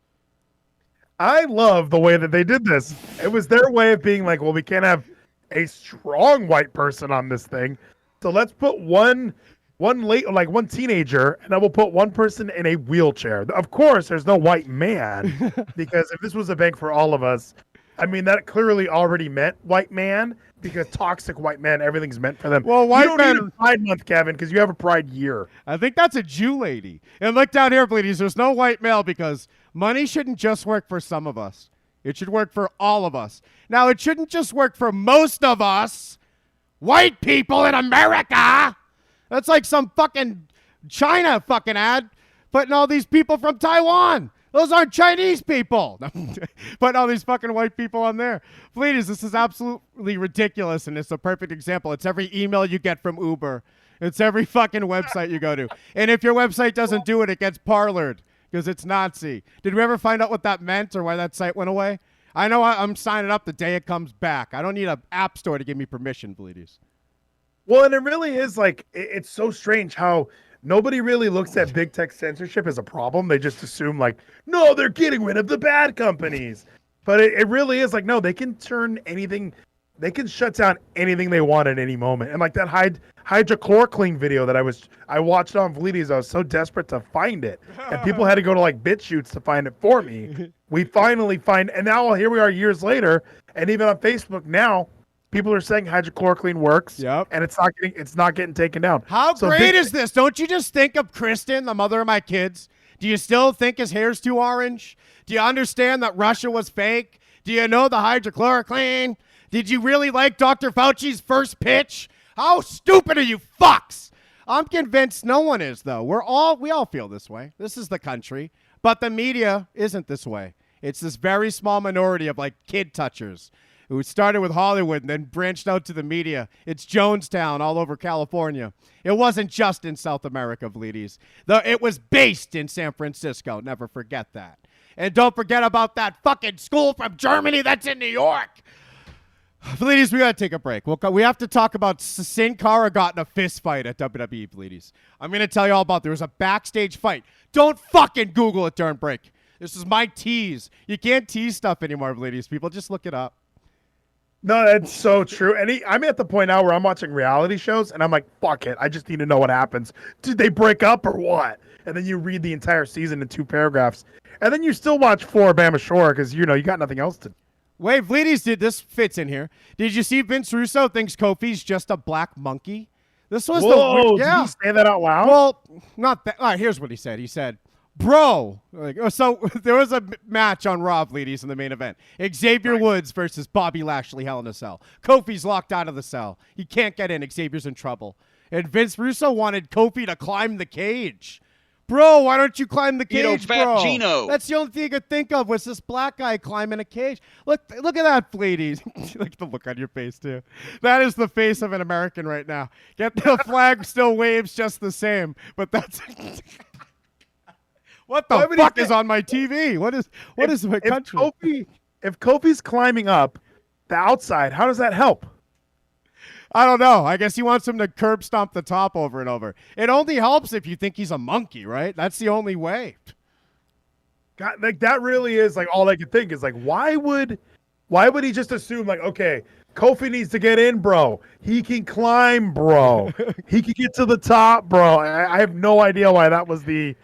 I love the way that they did this. It was their way of being like, well, we can't have a strong white person on this thing. So let's put one teenager, and then we'll put one person in a wheelchair. Of course, there's no white man, because if this was a bank for all of us, I mean, that clearly already meant white man, because toxic white men, everything's meant for them. Well, white you don't men need a Pride Month, Kevin, because you have a Pride year. I think that's a Jew lady. And look down here, bleedies. There's no white male because money shouldn't just work for some of us. It should work for all of us. Now, it shouldn't just work for most of us. White people in America. That's like some fucking China fucking ad putting all these people from Taiwan. Those aren't Chinese people. Putting all these fucking white people on there. Please, this is absolutely ridiculous, and it's a perfect example. It's every email you get from Uber. It's every fucking website you go to. And if your website doesn't do it, it gets parlored because it's Nazi. Did we ever find out what that meant or why that site went away? I know I'm signing up the day it comes back. I don't need an app store to give me permission, bleedies. Well, and it really is like, it's so strange how nobody really looks at big tech censorship as a problem. They just assume like, no, they're getting rid of the bad companies. But it really is like, no, they can turn anything, they can shut down anything they want at any moment. And like that hydrochloroquine video that I watched on Vlides, I was so desperate to find it. And people had to go to like BitChutes to find it for me. We finally find, and now here we are years later, and even on Facebook now, people are saying hydrochloroquine works. Yep. And it's not getting taken down. How great is this? Don't you just think of Kristen, the mother of my kids? Do you still think his hair's too orange? Do you understand that Russia was fake? Do you know the hydrochloroquine? Did you really like Dr. Fauci's first pitch? How stupid are you fucks? I'm convinced no one is, though. We all feel this way. This is the country. But the media isn't this way. It's this very small minority of like kid touchers who started with Hollywood and then branched out to the media. It's Jonestown all over California. It wasn't just in South America, bleedies. It was based in San Francisco. Never forget that. And don't forget about that fucking school from Germany that's in New York. Bleedies, we got to take a break. We have to talk about Sin Cara got in a fist fight at WWE, bleedies. I'm going to tell you all about it. There was a backstage fight. Don't fucking Google it during break. This is my tease. You can't tease stuff anymore, bleedies. People, just look it up. No, that's so true. And I'm at the point now where I'm watching reality shows, and I'm like, fuck it. I just need to know what happens. Did they break up or what? And then you read the entire season in 2 paragraphs. And then you still watch Floribama Shore because, you got nothing else to do. Wait, Vleeties, this fits in here. Did you see Vince Russo thinks Kofi's just a black monkey? This was Did he say that out loud? Well, not that. All right, here's what he said. He said, bro. So there was a match on Raw, Vleeties, in the main event. Xavier Woods versus Bobby Lashley, Hell in a Cell. Kofi's locked out of the cell. He can't get in. Xavier's in trouble. And Vince Russo wanted Kofi to climb the cage. Bro, why don't you climb the cage, bro? Gino. That's the only thing you could think of was this black guy climbing a cage. Look at that, Fleeties. Look at the look on your face, too. That is the face of an American right now. Get the flag still waves just the same, but that's... What the fuck is on my TV? What is my country? If Kofi's climbing up the outside, how does that help? I don't know. I guess he wants him to curb stomp the top over and over. It only helps if you think he's a monkey, right? That's the only way. God, like that really is like all I could think is like, why would he just assume like, okay, Kofi needs to get in, bro. He can climb, bro. He can get to the top, bro. I have no idea why that was the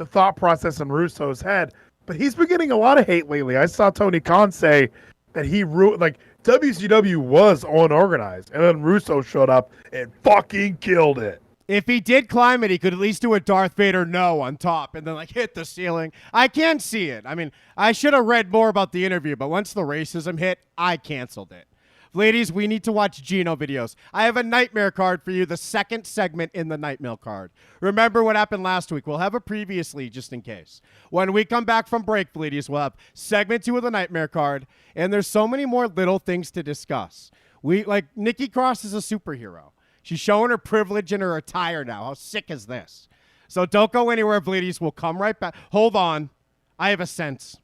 thought process in Russo's head. But he's been getting a lot of hate lately. I saw Tony Khan say that he like WCW was unorganized, and then Russo showed up and fucking killed it. If he did climb it, he could at least do a Darth Vader no on top and then like hit the ceiling. I can't see it. I mean, I should have read more about the interview, but once the racism hit, I canceled it. Ladies, we need to watch Gino videos. I have a nightmare card for you, the second segment in the nightmare card. Remember what happened last week. We'll have a previously just in case. When we come back from break, ladies, we'll have segment 2 of the nightmare card, and there's so many more little things to discuss. Nikki Cross is a superhero. She's showing her privilege in her attire now. How sick is this? So don't go anywhere, ladies. We'll come right back. Hold on. I have a sense.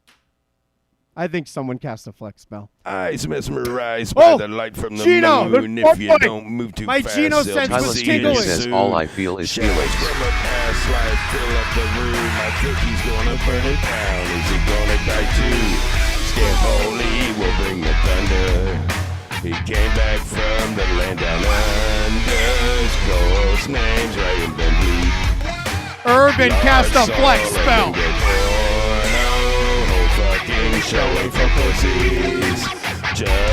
I think someone cast a flex spell. Eyes mesmerized by the light from the moon. If you don't move too fast, Gino sense was tingling. Says all I feel is feelings. From a past life, fill up the room. I think he's gonna burn it down. Is he gonna die too? Scamp Holy will bring the thunder. He came back from the land down under. Ghost names right in Bentley. Urban cast a flex spell. Showing for pussies.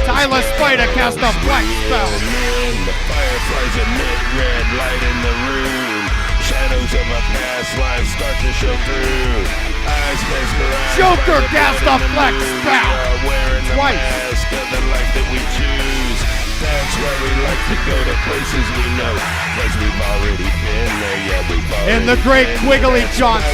Tyler Spider cast a flex spell. The fireflies emit red light in the room. Shadows of a past life start to show through. Eyes mesmerized. Joker cast a flex spell. Wearing the mask of the life that we choose. That's why we like to go to places we know, cause we've already been there. Yeah, we've already in the great Quigley Johnson.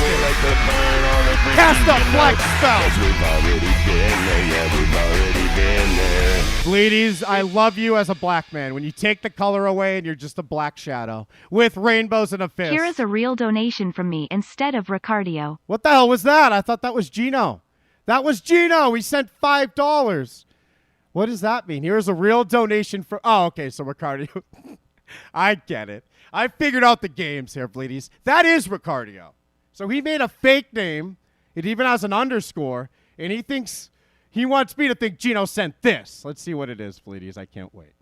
Cast a flex spell. We've already been there. Yeah, we've already been there. Ladies, I love you as a black man. When you take the color away and you're just a black shadow with rainbows and a fist. Here is a real donation from me instead of Ricardio. What the hell was that? I thought that was Gino. That was Gino. He sent $5. What does that mean? Here's a real donation for... Oh, okay, so Ricardio. I get it. I figured out the games here, ladies. That is Ricardio. So he made a fake name. It even has an underscore. And he thinks... He wants me to think Gino sent this. Let's see what it is, ladies. I can't wait.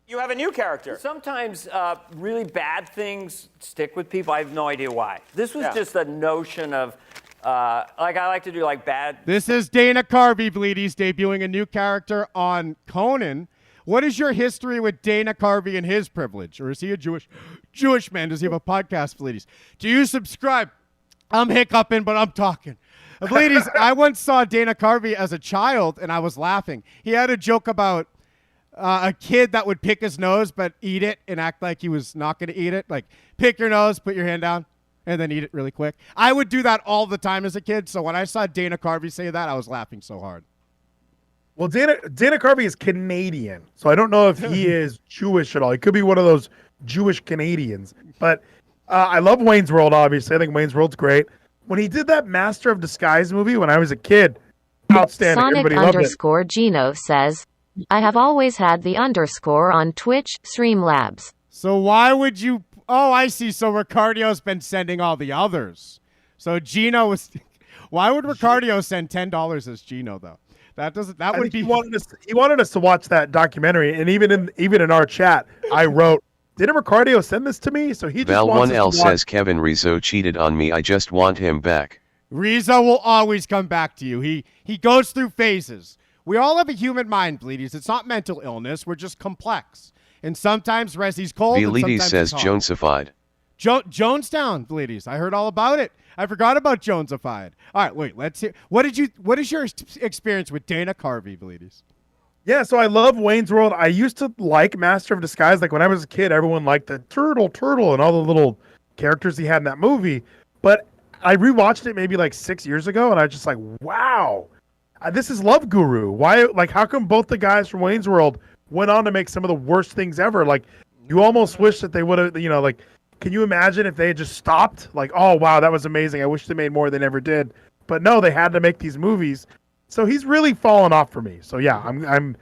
You have a new character. Sometimes really bad things stick with people. I have no idea why. This was just a notion of... I like to do bad. This is Dana Carvey, ladies, debuting a new character on Conan. What is your history with Dana Carvey and his privilege? Or is he a Jewish man? Does he have a podcast, ladies? Do you subscribe? I'm hiccuping, but I'm talking. Ladies, I once saw Dana Carvey as a child, and I was laughing. He had a joke about a kid that would pick his nose but eat it and act like he was not going to eat it. Like, pick your nose, put your hand down, and then eat it really quick. I would do that all the time as a kid, so when I saw Dana Carvey say that, I was laughing so hard. Well, Dana Carvey is Canadian, so I don't know if he is Jewish at all. He could be one of those Jewish Canadians. But I love Wayne's World, obviously. I think Wayne's World's great. When he did that Master of Disguise movie when I was a kid, outstanding. Sonic Everybody loved _ Gino says, I have always had the underscore on Twitch Streamlabs. So why would you... Oh, I see. So Ricardio's been sending all the others. So Gino was... Why would Ricardio send $10 as Gino, though? That doesn't... That would be... He wanted us to watch that documentary, and even in our chat, I wrote, didn't Ricardio send this to me? So he just Val wants 1L us to watch... says Kevin Rizzo cheated on me. I just want him back. Rizzo will always come back to you. He goes through phases. We all have a human mind, ladies. It's not mental illness. We're just complex. And sometimes Rezzy's cold. Velides says Jonesified. Jonestown, ladies. I heard all about it. I forgot about Jonesified. All right, wait. Let's hear. What is your experience with Dana Carvey, ladies? Yeah, so I love Wayne's World. I used to like Master of Disguise. Like when I was a kid, everyone liked the turtle, and all the little characters he had in that movie. But I rewatched it maybe 6 years ago, and I was just like, wow, this is Love Guru. Why? How come both the guys from Wayne's World went on to make some of the worst things ever? You almost wish that they would have, can you imagine if they had just stopped? Oh, wow, that was amazing. I wish they made more. They never did. But no, they had to make these movies. So he's really fallen off for me. So yeah, I'm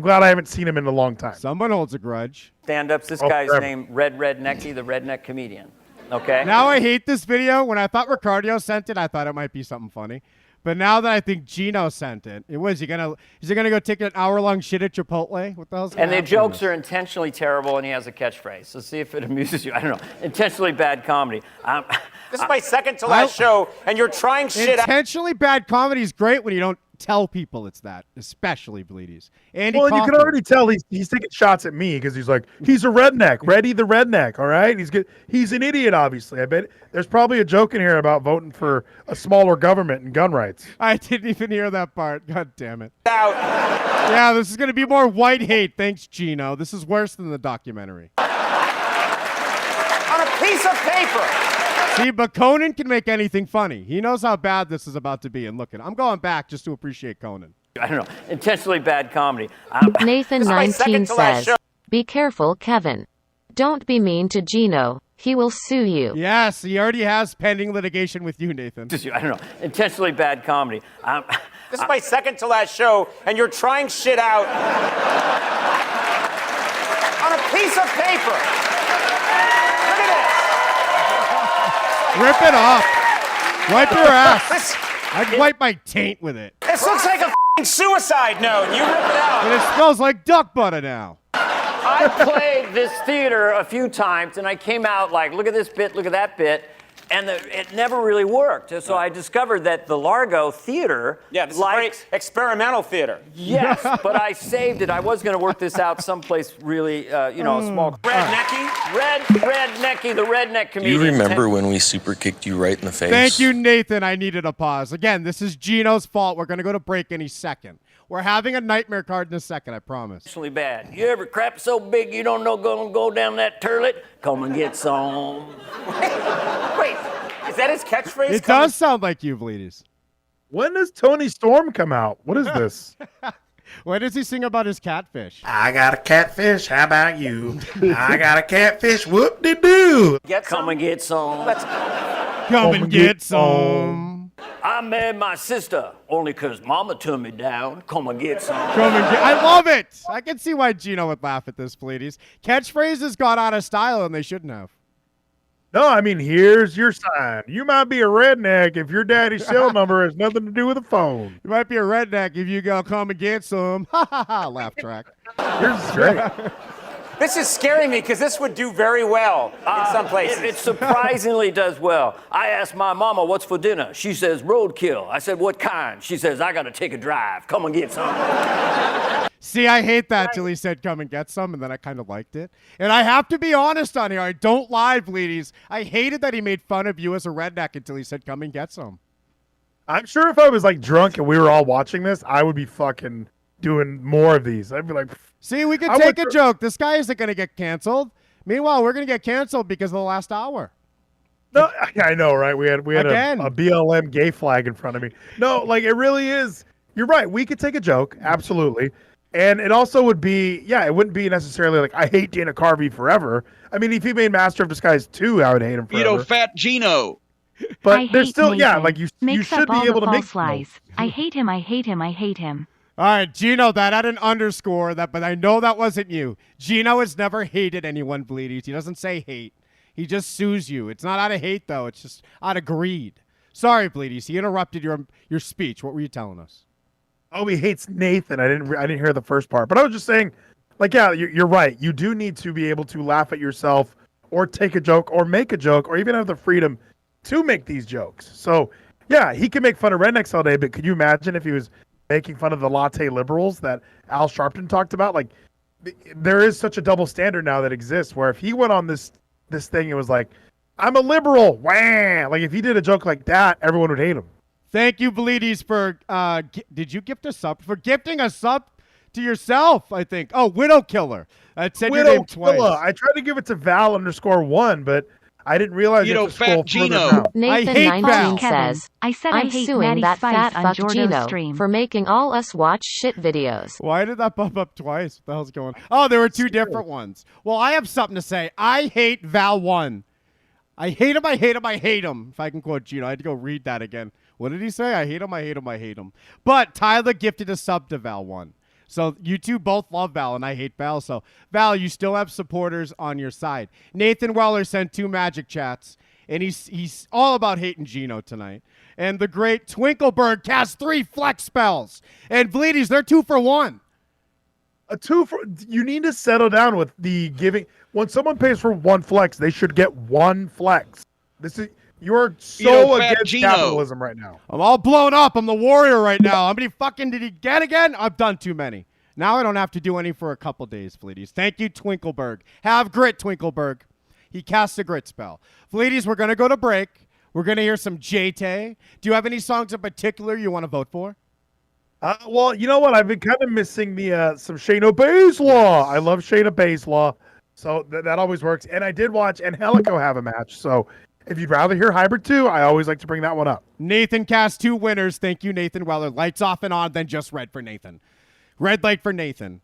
glad I haven't seen him in a long time. Someone holds a grudge. Stand-ups. This guy's named Red Necky, the redneck comedian. Okay. Now I hate this video. When I thought Ricardio sent it, I thought it might be something funny. But now that I think Gino sent it, is he gonna go take an hour-long shit at Chipotle? What the hell's going on? And the jokes are intentionally terrible, and he has a catchphrase. So see if it amuses you. I don't know. Intentionally bad comedy. This is my second to last show, and you're trying shit out. Intentionally bad comedy is great when you don't tell people it's that, especially Bleedies. Andy Well, you Kaufman. can already tell he's taking shots at me because he's like, he's a redneck, Reddy the redneck, all right? He's good. He's an idiot, obviously. I bet there's probably a joke in here about voting for a smaller government and gun rights. I didn't even hear that part. God damn it. Yeah, this is going to be more white hate. Thanks, Gino. This is worse than the documentary. On a piece of paper. See, but Conan can make anything funny. He knows how bad this is about to be. And look, I'm going back just to appreciate Conan. I don't know, intentionally bad comedy. Nathan19 says, be careful, Kevin. Don't be mean to Gino. He will sue you. Yes, he already has pending litigation with you, Nathan. I don't know, intentionally bad comedy. This is my second to last show, and you're trying shit out on a piece of paper. Look at this. Rip it off. Wipe your ass. I'd wipe my taint with it. This looks like a f***ing suicide note. You rip it out. And it smells like duck butter now. I played this theater a few times, and I came out like, look at this bit, look at that bit, and it never really worked. So I discovered that the Largo Theater this is very experimental theater. Yes, but I saved it. I was going to work this out someplace really, a small... Rednecky, the redneck Do comedian. you remember when we super kicked you right in the face? Thank you, Nathan. I needed a pause. Again, this is Gino's fault. We're going to go to break any second. We're having a nightmare card in a second, I promise. Intentionally bad. You ever crap so big you don't know gonna go down that turlet? Come and get some. Wait, is that his catchphrase? It does sound like you, Bleedies. When does Tony Storm come out? What is this? When does he sing about his catfish? I got a catfish. How about you? I got a catfish. Whoop-de-doo. Come and get some. Come and get some. I married my sister only 'cause mama turned me down. Come and get some. I love it. I can see why Gino would laugh at this, Bleedies. Catchphrases got out of style and they shouldn't have. No, I mean, here's your sign. You might be a redneck if your daddy's cell number has nothing to do with a phone. You might be a redneck if you go come and get some. Ha ha ha, laugh track. Here's great. This is scaring me because this would do very well in some places. It surprisingly does well. I asked my mama, what's for dinner? She says, roadkill. I said, what kind? She says, I got to take a drive. Come and get some. See, I hate that till he said come and get some, and then I kind of liked it. And I have to be honest on here. I don't lie, Bleedies. I hated that he made fun of you as a redneck until he said come and get some. I'm sure if I was like drunk and we were all watching this, I would be fucking doing more of these. I'd be like, see, we could take a joke. This guy isn't going to get canceled. Meanwhile, we're going to get canceled because of the last hour. No, I know, right? We had a BLM gay flag in front of me. No, like it really is. You're right. We could take a joke, absolutely. And it also would be, it wouldn't be necessarily like, I hate Dana Carvey forever. I mean, if he made Master of Disguise 2, I would hate him forever. Fat Gino. But there's still, like you should be able to make lies. I hate him, I hate him, I hate him. All right, Gino, that had an underscore, but I know that wasn't you. Gino has never hated anyone, Bleedies. He doesn't say hate. He just sues you. It's not out of hate, though. It's just out of greed. Sorry, Bleedies. He interrupted your speech. What were you telling us? Oh, he hates Nathan. I didn't hear the first part. But I was just saying, like, yeah, you're right. You do need to be able to laugh at yourself or take a joke or make a joke or even have the freedom to make these jokes. So, yeah, he can make fun of rednecks all day, but could you imagine if he was making fun of the latte liberals that Al Sharpton talked about? Like, there is such a double standard now that exists where if he went on this thing and was like, I'm a liberal, wah! Like, if he did a joke like that, everyone would hate him. Thank you, Bleedies, for did you gift a sub? For gifting a sub to yourself, I think. Oh, Widow Killer. I said your name twice. I tried to give it to Val_1, but I didn't realize you had to scroll further down. Nathan19 says, I said I'm I hate suing Maddie's that fat face on fuck Jordo's Gino stream. for making all us watch shit videos. Why did that bump up twice? What the hell's going on? Oh, there were two different ones. Well, I have something to say. I hate Val1. I hate him, I hate him, I hate him. If I can quote Gino, I had to go read that again. What did he say? I hate him, I hate him, I hate him. But Tyler gifted a sub to Val1. So you two both love Val, and I hate Val. So, Val, you still have supporters on your side. Nathan Weller sent 2 magic chats, and he's all about hating Gino tonight. And the great Twinkleberg cast 3 flex spells. And Bleedies, they're 2 for 1. You need to settle down with the giving. When someone pays for 1 flex, they should get 1 flex. You're so against capitalism right now. I'm all blown up. I'm the warrior right now. How many fucking did he get again? I've done too many. Now I don't have to do any for a couple days, Fleeties. Thank you, Twinkleberg. Have grit, Twinkleberg. He cast a grit spell. Fleeties, we're going to go to break. We're going to hear some J-Tay. Do you have any songs in particular you want to vote for? Well, you know what? I've been kind of missing the some Shayna Baszler. I love Shayna Baszler. So that always works. And I did watch Angelico have a match. So if you'd rather hear Hybrid 2, I always like to bring that one up. Nathan cast 2 winners. Thank you, Nathan Weller. Lights off and on, then just red for Nathan. Red light for Nathan.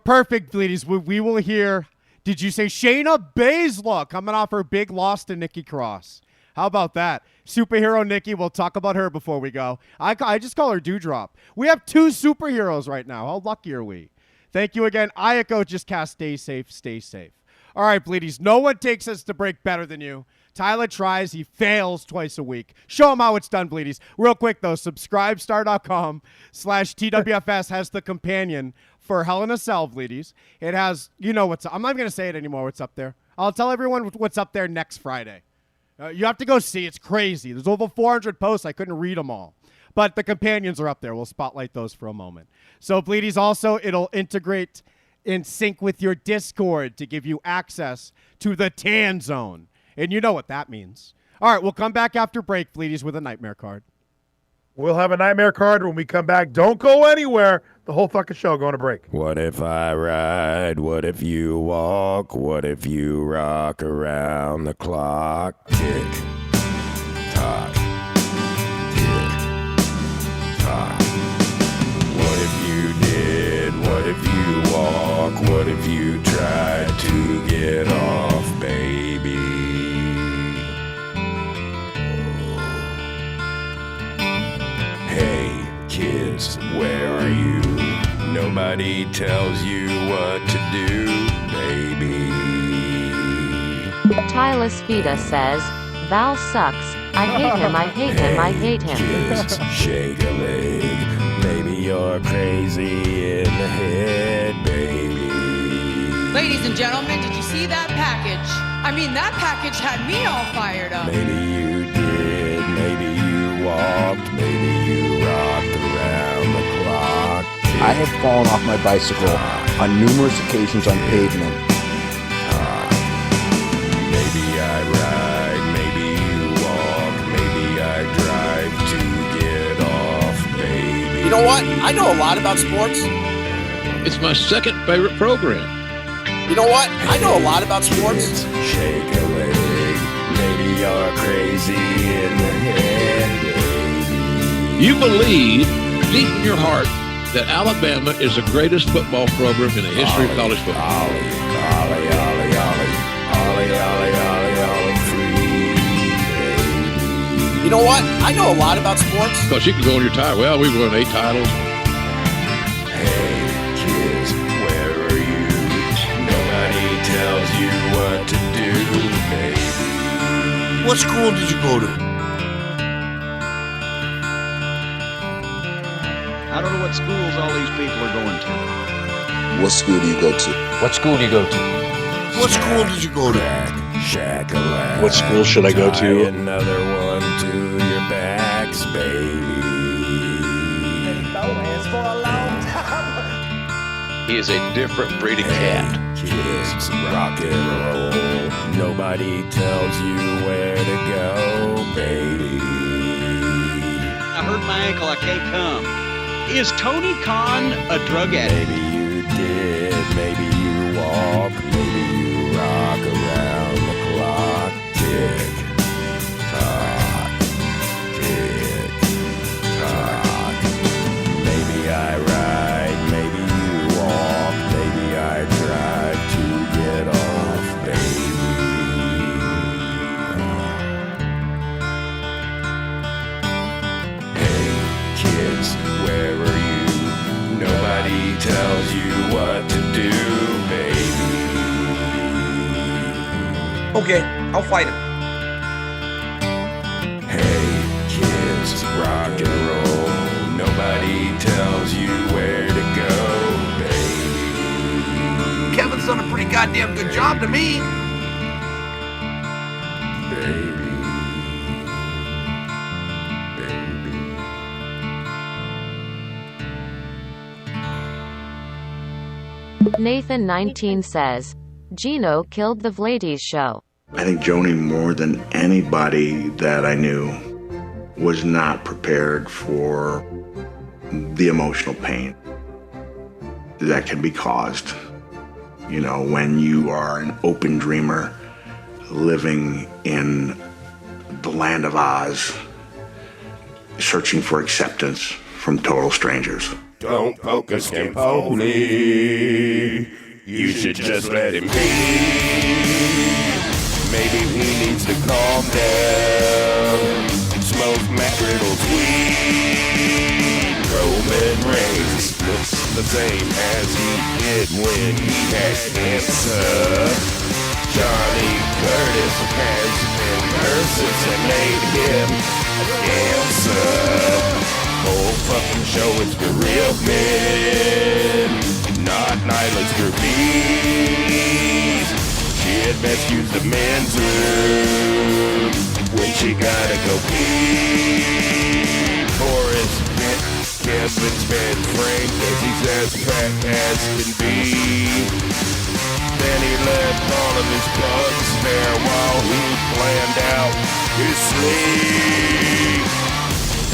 Perfect, Bleedies. We will hear, did you say Shayna Baszler coming off her big loss to Nikki Cross? How about that? Superhero Nikki, we'll talk about her before we go. I just call her Dewdrop. We have 2 superheroes right now. How lucky are we? Thank you again. Ayako just cast stay safe, stay safe. All right, Bleedies. No one takes us to break better than you. Tyler tries. He fails twice a week. Show him how it's done, Bleedies. Real quick, though, subscribestar.com/TWFS has the companion for Hell in a Cell, Bleedies. It has, you know what's up. I'm not going to say it anymore what's up there. I'll tell everyone what's up there next Friday. You have to go see. It's crazy. There's over 400 posts. I couldn't read them all. But the companions are up there. We'll spotlight those for a moment. So, Bleedies, also, it'll integrate in sync with your Discord to give you access to the Tan Zone. And you know what that means. All right, we'll come back after break, Bleedies, with a nightmare card. We'll have a nightmare card when we come back. Don't go anywhere. The whole fucking show going to break. What if I ride? What if you walk? What if you rock around the clock? Tick, tock, tick, tock. What if you did? What if you walk? What if you tried to get off, baby? Hey, kids, where are you? Nobody tells you what to do, baby. Tyler Spida says, Val sucks. I hate him, I hate him, I hate him. Kids, shake a leg. Maybe you're crazy in the head, baby. Ladies and gentlemen, did you see that package? I mean, that package had me all fired up. Maybe you did, maybe you walked, maybe you rocked around the clock. I have fallen off my bicycle on numerous occasions on pavement. Maybe I ride, maybe you walk, maybe I drive to get off, baby. You know what? I know a lot about sports. It's my second favorite program. You know what? I know a lot about sports. Shake a leg, maybe you're crazy in the head, baby. You believe deep in your heart that Alabama is the greatest football program in the history of college football. Ollie, ollie, ollie, ollie, ollie, ollie, ollie, ollie, free, baby. You know what? I know a lot about sports. Because you can go on your title. Well, we've won 8 titles. Hey, kids, where are you? Nobody tells you what to do, baby. What school did you go to? I don't know what schools all these people are going to. What school do you go to? What school do you go to? What school did you go to? Shack-a-lack. What school should I go Tie to? another one to your backs, baby. He is a different breed of cat. Kids, rock and roll. Nobody tells you where to go, baby. I hurt my ankle, I can't come. Is Tony Khan a drug addict? Maybe you did, maybe you walk, maybe you rock around the clock. Tick, tock, tick, tock. Maybe I ride, maybe you walk, maybe I drive to get off, baby. Hey, kids, where are you? Nobody tells you what to do, baby. Okay, I'll fight him. Hey, kids, rock and roll. Nobody tells you where to go, baby. Kevin's done a pretty goddamn good job to me. Baby. Nathan19 says, Gino killed the Vlades show. I think Joni, more than anybody that I knew, was not prepared for the emotional pain that can be caused, when you are an open dreamer living in the land of Oz, searching for acceptance from total strangers. Don't poke a skin pony. You should just let him be. Maybe he needs to calm down. Smoke Matt Riddle's weed. Roman Reigns looks the same as he did when he had cancer. Johnny Curtis has impersonated him cancer. Whole fucking show is for real men, not Nyla's groupies. She had best use the men's room when she gotta go pee. Boris hit Kevin's bed frame cause he's as fat as can be. Then he left all of his bugs there while he planned out his sleep.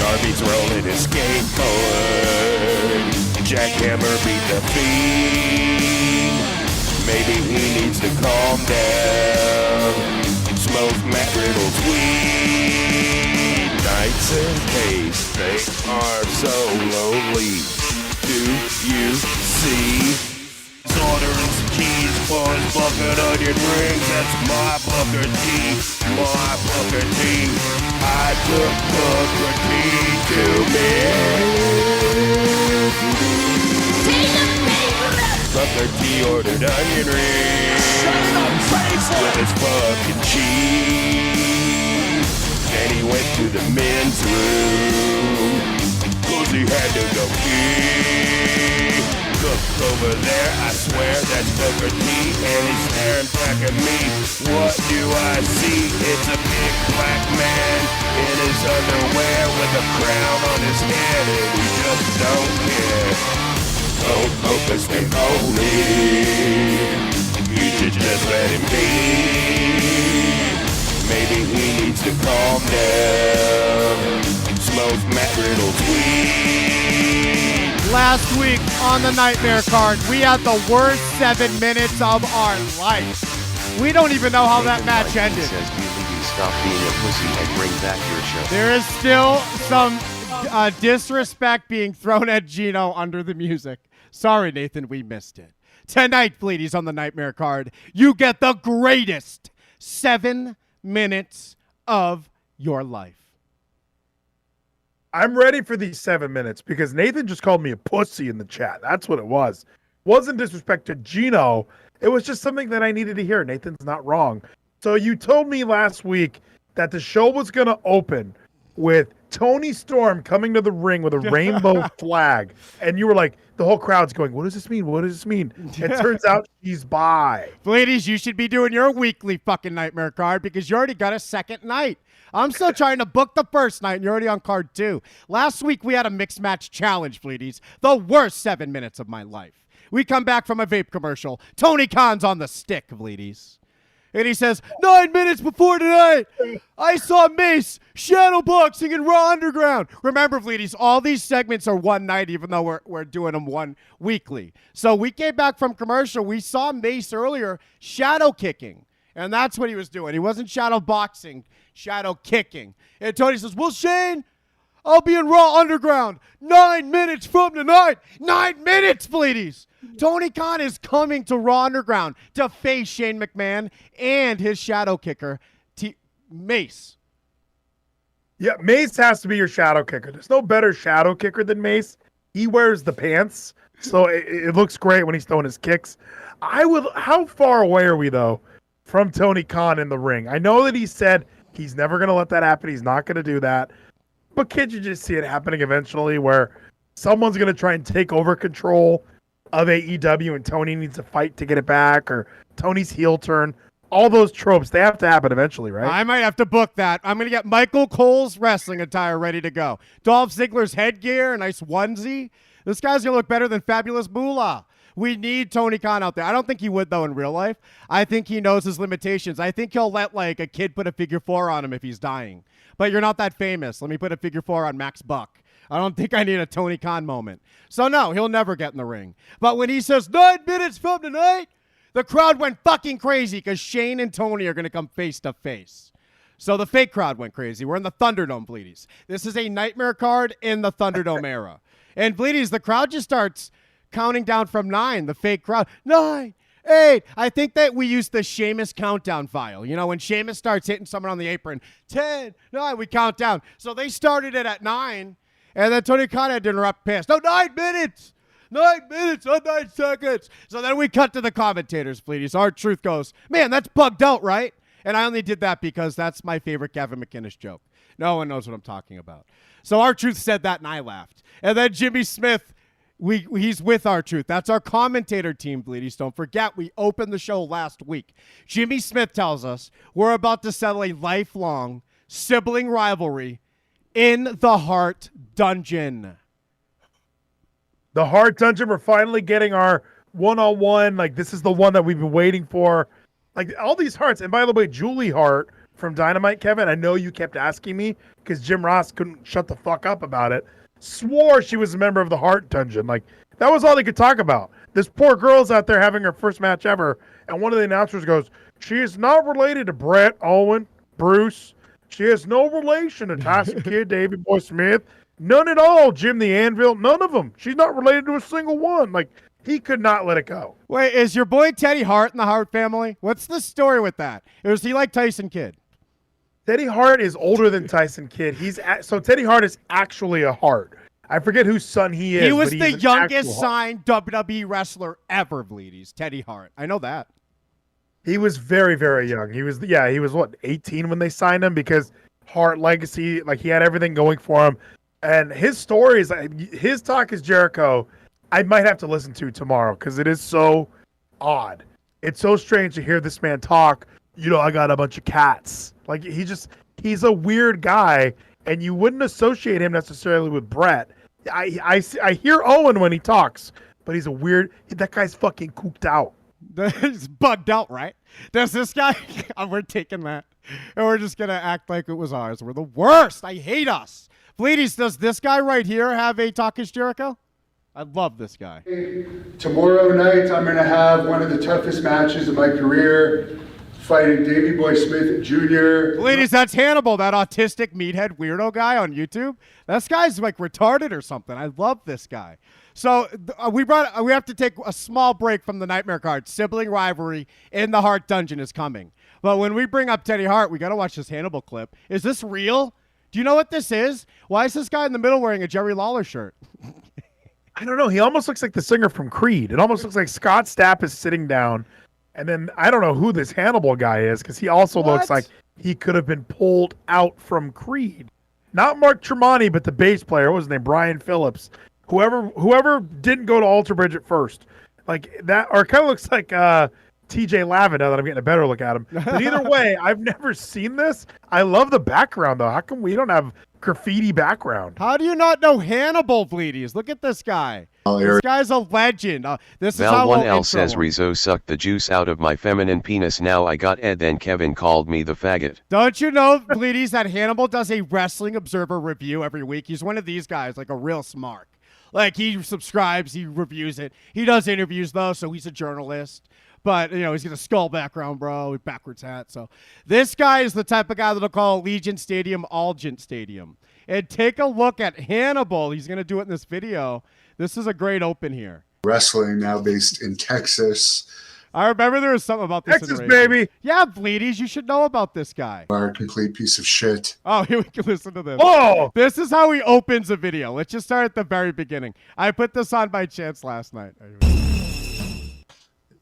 Darby's rolling his skateboard. Jackhammer beat the Fiend. Maybe he needs to calm down. Smoke Matt Riddle's weed. Nights and days, they are so lonely. Do you see? Ordering some cheese, bars, bucket, onion rings. That's my Booker T, my Booker T. I took Booker T to me. Booker T ordered onion rings with his fucking cheese. Then he went to the men's room cause he had to go pee. Look over there, I swear that's Booker T, and he's staring back at me. What do I see? It's a big black man in his underwear with a crown on his head, and we just don't care. Don't focus him only. You should just let him be. Maybe he needs to calm down. Smoke Matt Riddle's weed. Last week on the Nightmare Card, we had the worst 7 minutes of our life. We don't even know how that match ended. Says, stop being a pussy and bring back your show. There is still some disrespect being thrown at Gino under the music. Sorry, Nathan, we missed it. Tonight, ladies, on the Nightmare Card, you get the greatest 7 minutes of your life. I'm ready for these 7 minutes because Nathan just called me a pussy in the chat. That's what it was. Wasn't disrespect to Gino. It was just something that I needed to hear. Nathan's not wrong. So you told me last week that the show was going to open with Toni Storm coming to the ring with a rainbow flag. And you were like, the whole crowd's going, what does this mean? What does this mean? It turns out she's bi. Ladies, you should be doing your weekly fucking Nightmare Card because you already got a second night. I'm still trying to book the first night, and you're already on card 2. Last week, we had a mixed match challenge, ladies. The worst 7 minutes of my life. We come back from a vape commercial. Tony Khan's on the stick, ladies. And he says, 9 minutes before tonight, I saw Mace shadowboxing in Raw Underground. Remember, ladies, all these segments are one night, even though we're doing them one weekly. So we came back from commercial. We saw Mace earlier shadow kicking. And that's what he was doing. He wasn't shadow boxing, shadow kicking. And Tony says, well, Shane, I'll be in Raw Underground 9 minutes from tonight. 9 minutes, ladies. Tony Khan is coming to Raw Underground to face Shane McMahon and his shadow kicker, Mace. Yeah, Mace has to be your shadow kicker. There's no better shadow kicker than Mace. He wears the pants, so it looks great when he's throwing his kicks. How far away are we, though, from Tony Khan in the ring? I know that he said he's never going to let that happen. He's not going to do that. But can't you just see it happening eventually where someone's going to try and take over control of AEW and Tony needs to fight to get it back, or Tony's heel turn? All those tropes, they have to happen eventually, right? I might have to book that. I'm going to get Michael Cole's wrestling attire ready to go. Dolph Ziggler's headgear, a nice onesie. This guy's going to look better than Fabulous Moolah. We need Tony Khan out there. I don't think he would, though, in real life. I think he knows his limitations. I think he'll let, like, a kid put a figure 4 on him if he's dying. But you're not that famous. Let me put a figure 4 on Max Buck. I don't think I need a Tony Khan moment. So, no, he'll never get in the ring. But when he says 9 minutes from tonight, the crowd went fucking crazy because Shane and Tony are going to come face to face. So the fake crowd went crazy. We're in the Thunderdome, Bleedies. This is a nightmare card in the Thunderdome era. And Bleedies, the crowd just starts counting down from 9, the fake crowd. 9, 8. I think that we use the Sheamus countdown file. You know, when Sheamus starts hitting someone on the apron, 10, 9, we count down. So they started it at 9. And then Tony Khan had to interrupt past. No, 9 minutes. 9 minutes, 9 seconds. So then we cut to the commentators, please. Our Truth goes, man, that's bugged out, right? And I only did that because that's my favorite Kevin McInnes joke. No one knows what I'm talking about. So our Truth said that, and I laughed. And then Jimmy Smith, he's with our Truth. That's our commentator team, Bleedies. Don't forget, we opened the show last week. Jimmy Smith tells us we're about to settle a lifelong sibling rivalry in the Heart Dungeon. The Heart Dungeon, we're finally getting our one-on-one. Like, this is the one that we've been waiting for. Like, all these hearts. And by the way, Julie Hart from Dynamite, Kevin, I know you kept asking me because Jim Ross couldn't shut the fuck up about it. Swore she was a member of the Heart Dungeon. Like, that was all they could talk about. This poor girl's out there having her first match ever. And one of the announcers goes, she is not related to Brett, Owen, Bruce. She has no relation to Tyson Kidd, Davey Boy Smith. None at all, Jim the Anvil. None of them. She's not related to a single one. Like, he could not let it go. Wait, is your boy Teddy Hart in the Hart family? What's the story with that? Was he like Tyson Kidd? Teddy Hart is older than Tyson Kidd. So Teddy Hart is actually a Hart. I forget whose son he is. He was the youngest signed WWE wrestler ever, Bleedies. Teddy Hart. I know that. He was very, very young. He was what, 18 when they signed him because Hart legacy, like he had everything going for him. And his story is, his Talk is Jericho, I might have to listen to tomorrow because it is so odd. It's so strange to hear this man talk. You know, I got a bunch of cats. Like he's a weird guy, and you wouldn't associate him necessarily with Brett. I hear Owen when he talks, but he's a weird. That guy's fucking cooped out. He's bugged out, right? Does this guy? We're taking that, and we're just gonna act like it was ours. We're the worst. I hate us. Bleedies, does this guy right here have a Talk is Jericho? I love this guy. Tomorrow night, I'm going to have one of the toughest matches of my career, fighting Davey Boy Smith Jr. Ladies, that's Hannibal, that autistic meathead weirdo guy on YouTube. This guy's like retarded or something. I love this guy. So we have to take a small break from the Nightmare card. Sibling rivalry in the Heart Dungeon is coming. But when we bring up Teddy Hart, we got to watch this Hannibal clip. Is this real? Do you know what this is? Why is this guy in the middle wearing a Jerry Lawler shirt? I don't know. He almost looks like the singer from Creed. It almost looks like Scott Stapp is sitting down. And then I don't know who this Hannibal guy is because he also looks like he could have been pulled out from Creed. Not Mark Tremonti, but the bass player. What was his name? Brian Phillips. Whoever didn't go to Alter Bridge at first. Like that, or it kind of looks like TJ Lavin now that I'm getting a better look at him. But either way, I've never seen this. I love the background, though. How come we don't have graffiti background? How do you not know Hannibal, Bleedies? Look at this guy. This guy's a legend. This is how Val1L says Rizzo sucked the juice out of my feminine penis. Now I got Ed, then Kevin called me the faggot. Don't you know, Bleedies, that Hannibal does a Wrestling Observer review every week? He's one of these guys, like a real smart. Like, he subscribes, he reviews it. He does interviews, though, so he's a journalist. But, you know, he's got a skull background, bro, with backwards hat. So this guy is the type of guy that'll call Legion Stadium Algent Stadium. And take a look at Hannibal. He's going to do it in this video. This is a great open here. Wrestling, now based in Texas. I remember there was something about this. Texas, baby. Yeah, Bleedies, you should know about this guy. Are a complete piece of shit. Oh, here we can listen to this. Oh! This is how he opens a video. Let's just start at the very beginning. I put this on by chance last night.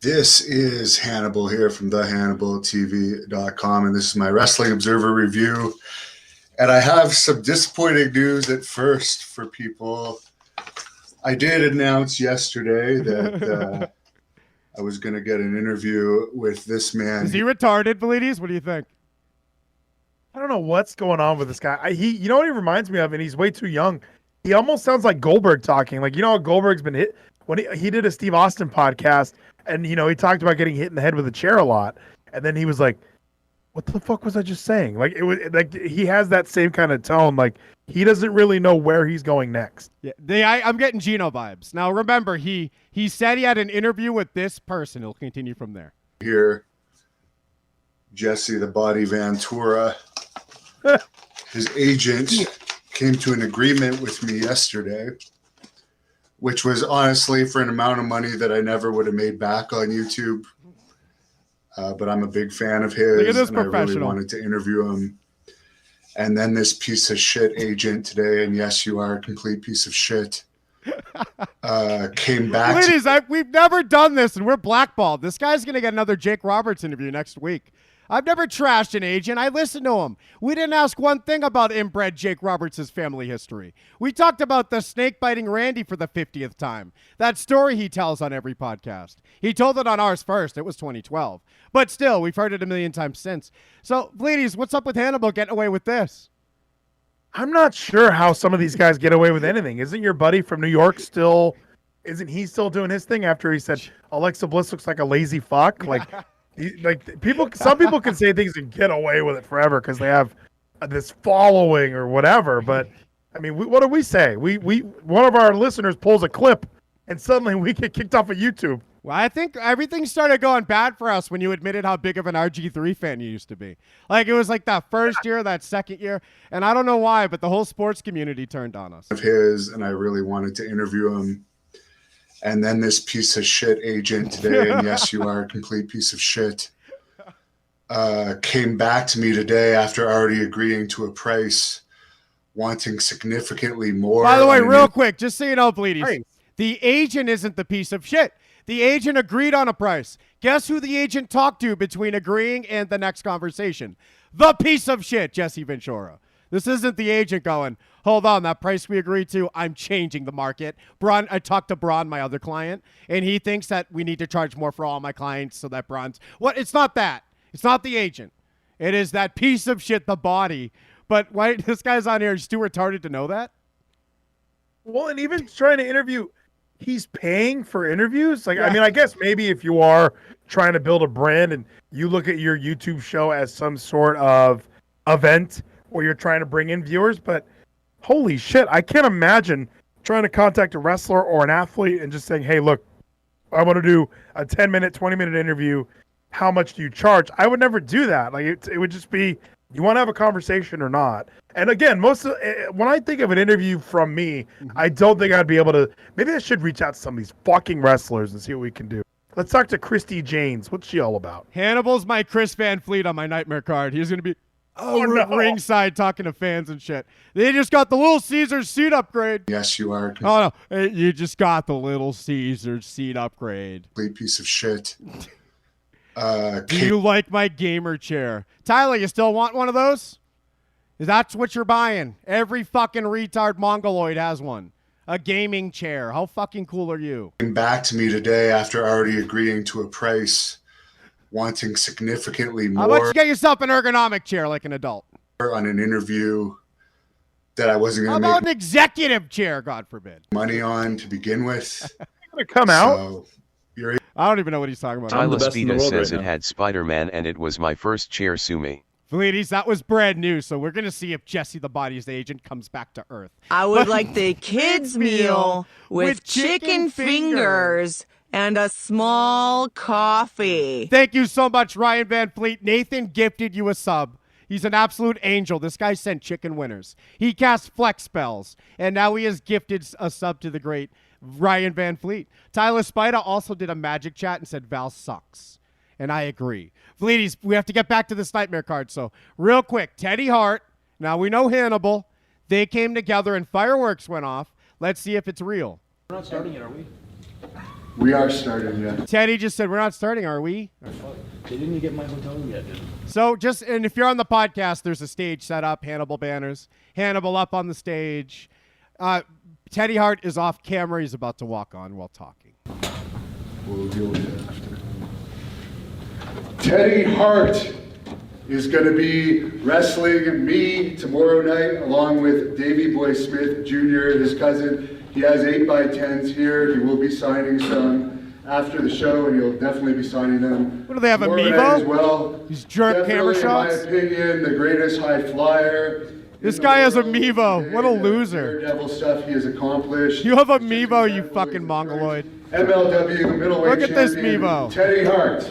This is Hannibal here from thehannibaltv.com, and this is my Wrestling Observer review. And I have some disappointing news at first for people. I did announce yesterday that I was going to get an interview with this man. Is he retarded, Bleedies? What do you think? I don't know what's going on with this guy. You know what he reminds me of, and he's way too young. he almost sounds like Goldberg talking. Like, you know how Goldberg's been hit when he did a Steve Austin podcast, and you know he talked about getting hit in the head with a chair a lot, and then he was like, "What the fuck was I just saying?" Like it was like he has that same kind of tone. Like he doesn't really know where he's going next. Yeah, I'm getting Gino vibes. Now remember, he said he had an interview with this person. He'll continue from there. Here, Jesse the Body Ventura, his agent came to an agreement with me yesterday, which was honestly for an amount of money that I never would have made back on YouTube. But I'm a big fan of his, and I really wanted to interview him. And then this piece of shit agent today, and yes, you are a complete piece of shit, came back. Ladies, we've never done this, and we're blackballed. This guy's going to get another Jake Roberts interview next week. I've never trashed an agent. I listened to him. We didn't ask one thing about inbred Jake Roberts' family history. We talked about the snake-biting Randy for the 50th time. That story he tells on every podcast. He told it on ours first. It was 2012. But still, we've heard it a million times since. So, ladies, what's up with Hannibal getting away with this? I'm not sure how some of these guys get away with anything. Isn't your buddy from New York still? Isn't he still doing his thing after he said Alexa Bliss looks like a lazy fuck? Like people, some people can say things and get away with it forever because they have this following or whatever. But I mean, what do we say? We one of our listeners pulls a clip, and suddenly we get kicked off of YouTube. Well, I think everything started going bad for us when you admitted how big of an RG3 fan you used to be. Like, it was like that first year, that second year, and I don't know why, but the whole sports community turned on us. Of his, and I really wanted to interview him. And then this piece of shit agent today, and yes, you are a complete piece of shit, came back to me today after already agreeing to a price, wanting significantly more. By the way, real quick, just so you know, Bleedies, the agent isn't the piece of shit. The agent agreed on a price. Guess who the agent talked to between agreeing and the next conversation? The piece of shit, Jesse Ventura. This isn't the agent going, hold on, that price we agreed to, I'm changing the market. Braun, I talked to Braun, my other client, and he thinks that we need to charge more for all my clients so that Braun's... What? It's not that. It's not the agent. It is that piece of shit, the body. But why this guy's on here, he's too retarded to know that? Well, and even trying to interview, he's paying for interviews? Like, I mean, I guess maybe if you are trying to build a brand and you look at your YouTube show as some sort of event where you're trying to bring in viewers, but holy shit, I can't imagine trying to contact a wrestler or an athlete and just saying, hey, look, I want to do a 10-minute, 20-minute interview. How much do you charge? I would never do that. Like, it would just be, you want to have a conversation or not? And again, when I think of an interview from me, I don't think I'd be able to, maybe I should reach out to some of these fucking wrestlers and see what we can do. Let's talk to Christy Janes. What's she all about? Hannibal's my Chris Van Fleet on my nightmare card. He's going to be ringside talking to fans and shit. They just got the Little Caesars seat upgrade. Yes, you are. Oh, no. You just got the Little Caesars seat upgrade. Complete piece of shit. Do you like my gamer chair? Tyler, you still want one of those? That's what you're buying. Every fucking retard mongoloid has one. A gaming chair. How fucking cool are you? Came back to me today after already agreeing to a price, wanting significantly more. How about you get yourself an ergonomic chair like an adult? On an interview that I wasn't going to How make about an executive chair, God forbid? money on to begin with. Gonna come out. I don't even know what he's talking about. Tyler Speeda says it had Spider-Man and it was my first chair, sue me. Ladies, that was brand new, so we're going to see if Jesse the Body's agent comes back to Earth. I would like the kids' meal with chicken fingers and a small coffee. Thank you so much, Ryan Van Fleet. Nathan gifted you a sub. He's an absolute angel. This guy sent chicken winners. He cast flex spells, and now he has gifted a sub to the great Ryan Van Fleet. Tyler Spida also did a magic chat and said Val sucks. And I agree. Ladies, we have to get back to this nightmare card. So real quick, Teddy Hart. Now we know Hannibal. They came together and fireworks went off. Let's see if it's real. We're not starting yet, are we? We are starting yet. Teddy just said, we're not starting, are we? They didn't even get my hotel room yet, dude. So and if you're on the podcast, there's a stage set up, Hannibal banners. Hannibal up on the stage. Teddy Hart is off camera. He's about to walk on while talking. We'll deal with it after. Teddy Hart is going to be wrestling me tomorrow night along with Davey Boy Smith Jr., his cousin. He has 8x10s here. He will be signing some after the show, and he'll definitely be signing them. What do they have, tomorrow night as well. These jerk camera shots? In my opinion, the greatest high flyer. This guy has a Mevo. What a loser. Daredevil stuff he has accomplished. You have a Mevo, you fucking mongoloid. MLW middleweight Look at this champion, Mevo. Teddy Hart.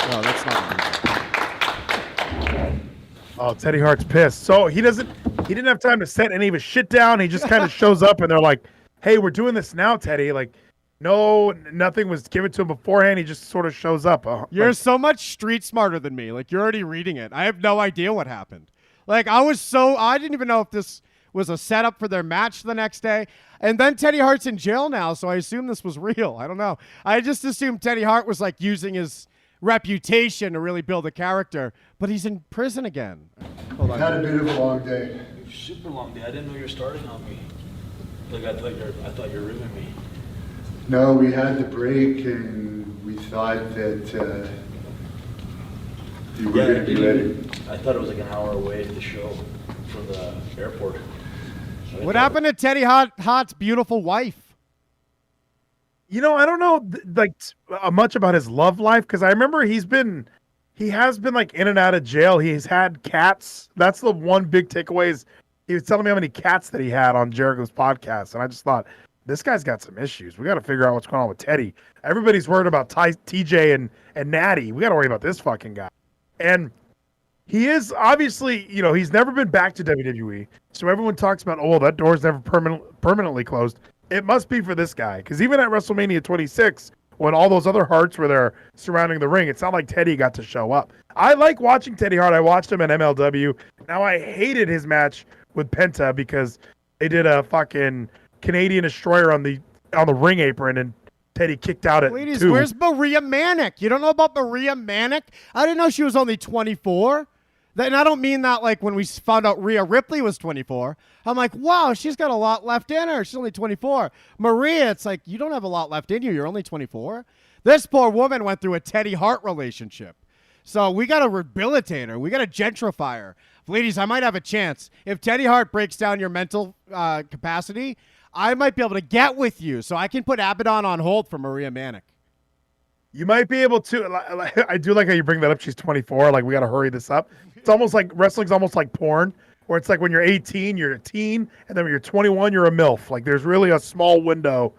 No, that's not Oh, Teddy Hart's pissed. So he didn't have time to set any of his shit down. He just kind of shows up and they're like, hey, we're doing this now, Teddy. Like, no, nothing was given to him beforehand. He just sort of shows up. You're so much street smarter than me. Like, you're already reading it. I have no idea what happened. Like, I didn't even know if this was a setup for their match the next day. And then Teddy Hart's in jail now, so I assume this was real. I don't know. I just assumed Teddy Hart was like using his reputation to really build a character, but he's in prison again. Hold on. Had a bit of a long day. Super long day. I didn't know you were starting on me. Like I thought you were ripping me. No, we had the break and we thought that you were going to be ready. I thought it was like an hour away to the show from the airport. What happened to Teddy Hart's beautiful wife? You know, I don't know much about his love life because I remember he has been like in and out of jail. He's had cats. That's the one big takeaway. Is he was telling me how many cats that he had on Jericho's podcast, and I just thought this guy's got some issues. We got to figure out what's going on with Teddy. Everybody's worried about TJ and Natty. We got to worry about this fucking guy. And he is obviously, you know, he's never been back to WWE. So everyone talks about, oh, that door's never permanently closed. It must be for this guy, because even at WrestleMania 26, when all those other Harts were there surrounding the ring, it's not like Teddy got to show up. I like watching Teddy Hart. I watched him at MLW. Now, I hated his match with Penta because they did a fucking Canadian Destroyer on the ring apron, and Teddy kicked out at Ladies, 2. where's Maria Manic? You don't know about Maria Manic? I didn't know she was only 24. And I don't mean that like when we found out Rhea Ripley was 24. I'm like, wow, she's got a lot left in her. She's only 24. Maria, it's like, you don't have a lot left in you. You're only 24. This poor woman went through a Teddy Hart relationship. So we got to rehabilitate her. We got to gentrify her. Ladies, I might have a chance. If Teddy Hart breaks down your mental capacity, I might be able to get with you. So I can put Abaddon on hold for Maria Manic. You might be able to. I do like how you bring that up. She's 24. Like, we got to hurry this up. It's almost like wrestling's almost like porn, where it's like when you're 18, you're a teen, and then when you're 21, you're a MILF. Like, there's really a small window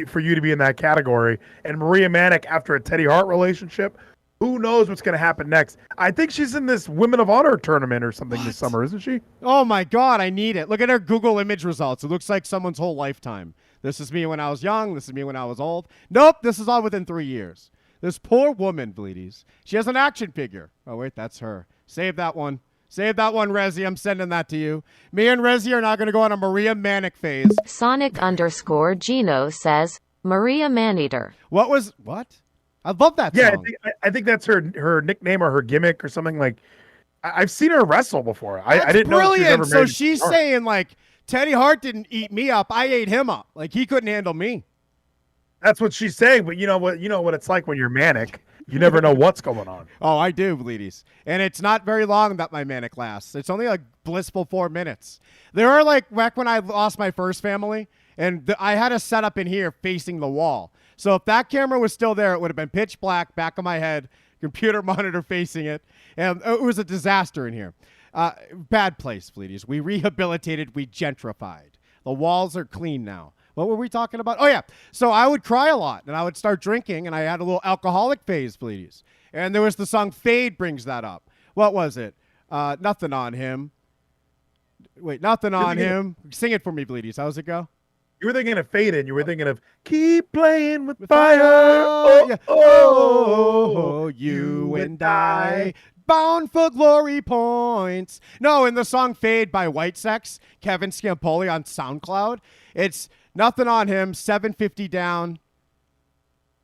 for you to be in that category. And Maria Manic, after a Teddy Hart relationship, who knows what's going to happen next? I think she's in this Women of Honor tournament or something this summer, isn't she? Oh, my God, I need it. Look at her Google image results. It looks like someone's whole lifetime. This is me when I was young. This is me when I was old. Nope, this is all within 3 years. This poor woman, bleedies. She has an action figure. Oh, wait, that's her. Save that one. Save that one, Rezi. I'm sending that to you. Me and Rezi are not going to go on a Maria Manic phase. Sonic_Gino says, Maria Maneater. What? I love that song. Yeah, I think that's her nickname or her gimmick or something. Like, I've seen her wrestle before. I didn't know she was ever married. So she's saying, like, Teddy Hart didn't eat me up. I ate him up. Like, he couldn't handle me. That's what she's saying, but you know what it's like when you're manic. You never know what's going on. Oh, I do, ladies. And it's not very long that my manic lasts. It's only a blissful 4 minutes. There are like back when I lost my first family, and I had a setup in here facing the wall. So if that camera was still there, it would have been pitch black, back of my head, computer monitor facing it. And it was a disaster in here. Bad place, ladies. We rehabilitated, we gentrified. The walls are clean now. What were we talking about? Oh, yeah. So I would cry a lot, and I would start drinking, and I had a little alcoholic phase, please. And there was the song Fade brings that up. What was it? Nothing on him. Wait, nothing on him. Sing it for me, bleedies. How's it go? You were thinking of Fade, and you were thinking of Keep Playing with Fire. Oh, you and I. Bound for glory points. No, in the song Fade by White Sex, Kevin Scampoli on SoundCloud, it's nothing on him, 750 down.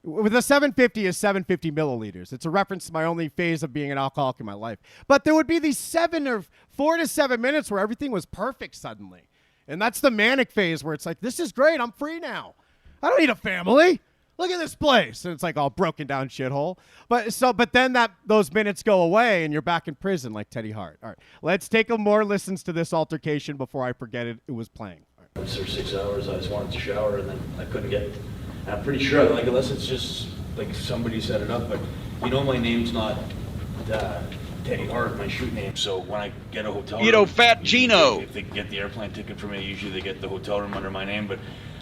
With the 750 is 750 milliliters. It's a reference to my only phase of being an alcoholic in my life. But there would be these 4 to 7 minutes where everything was perfect suddenly. And that's the manic phase where it's like, this is great. I'm free now. I don't need a family. look at this place. And it's like all broken down shithole. But then those minutes go away and you're back in prison like Teddy Hart. All right, let's take more listens to this altercation before I forget it was playing. I was there 6 hours. I just wanted to shower, and then I couldn't get. I'm pretty sure, like, unless it's just like somebody set it up, but my name's not Teddy Hart, my shoot name. So when I get a hotel room, Fat Gino. If they get the airplane ticket for me, usually they get the hotel room under my name. But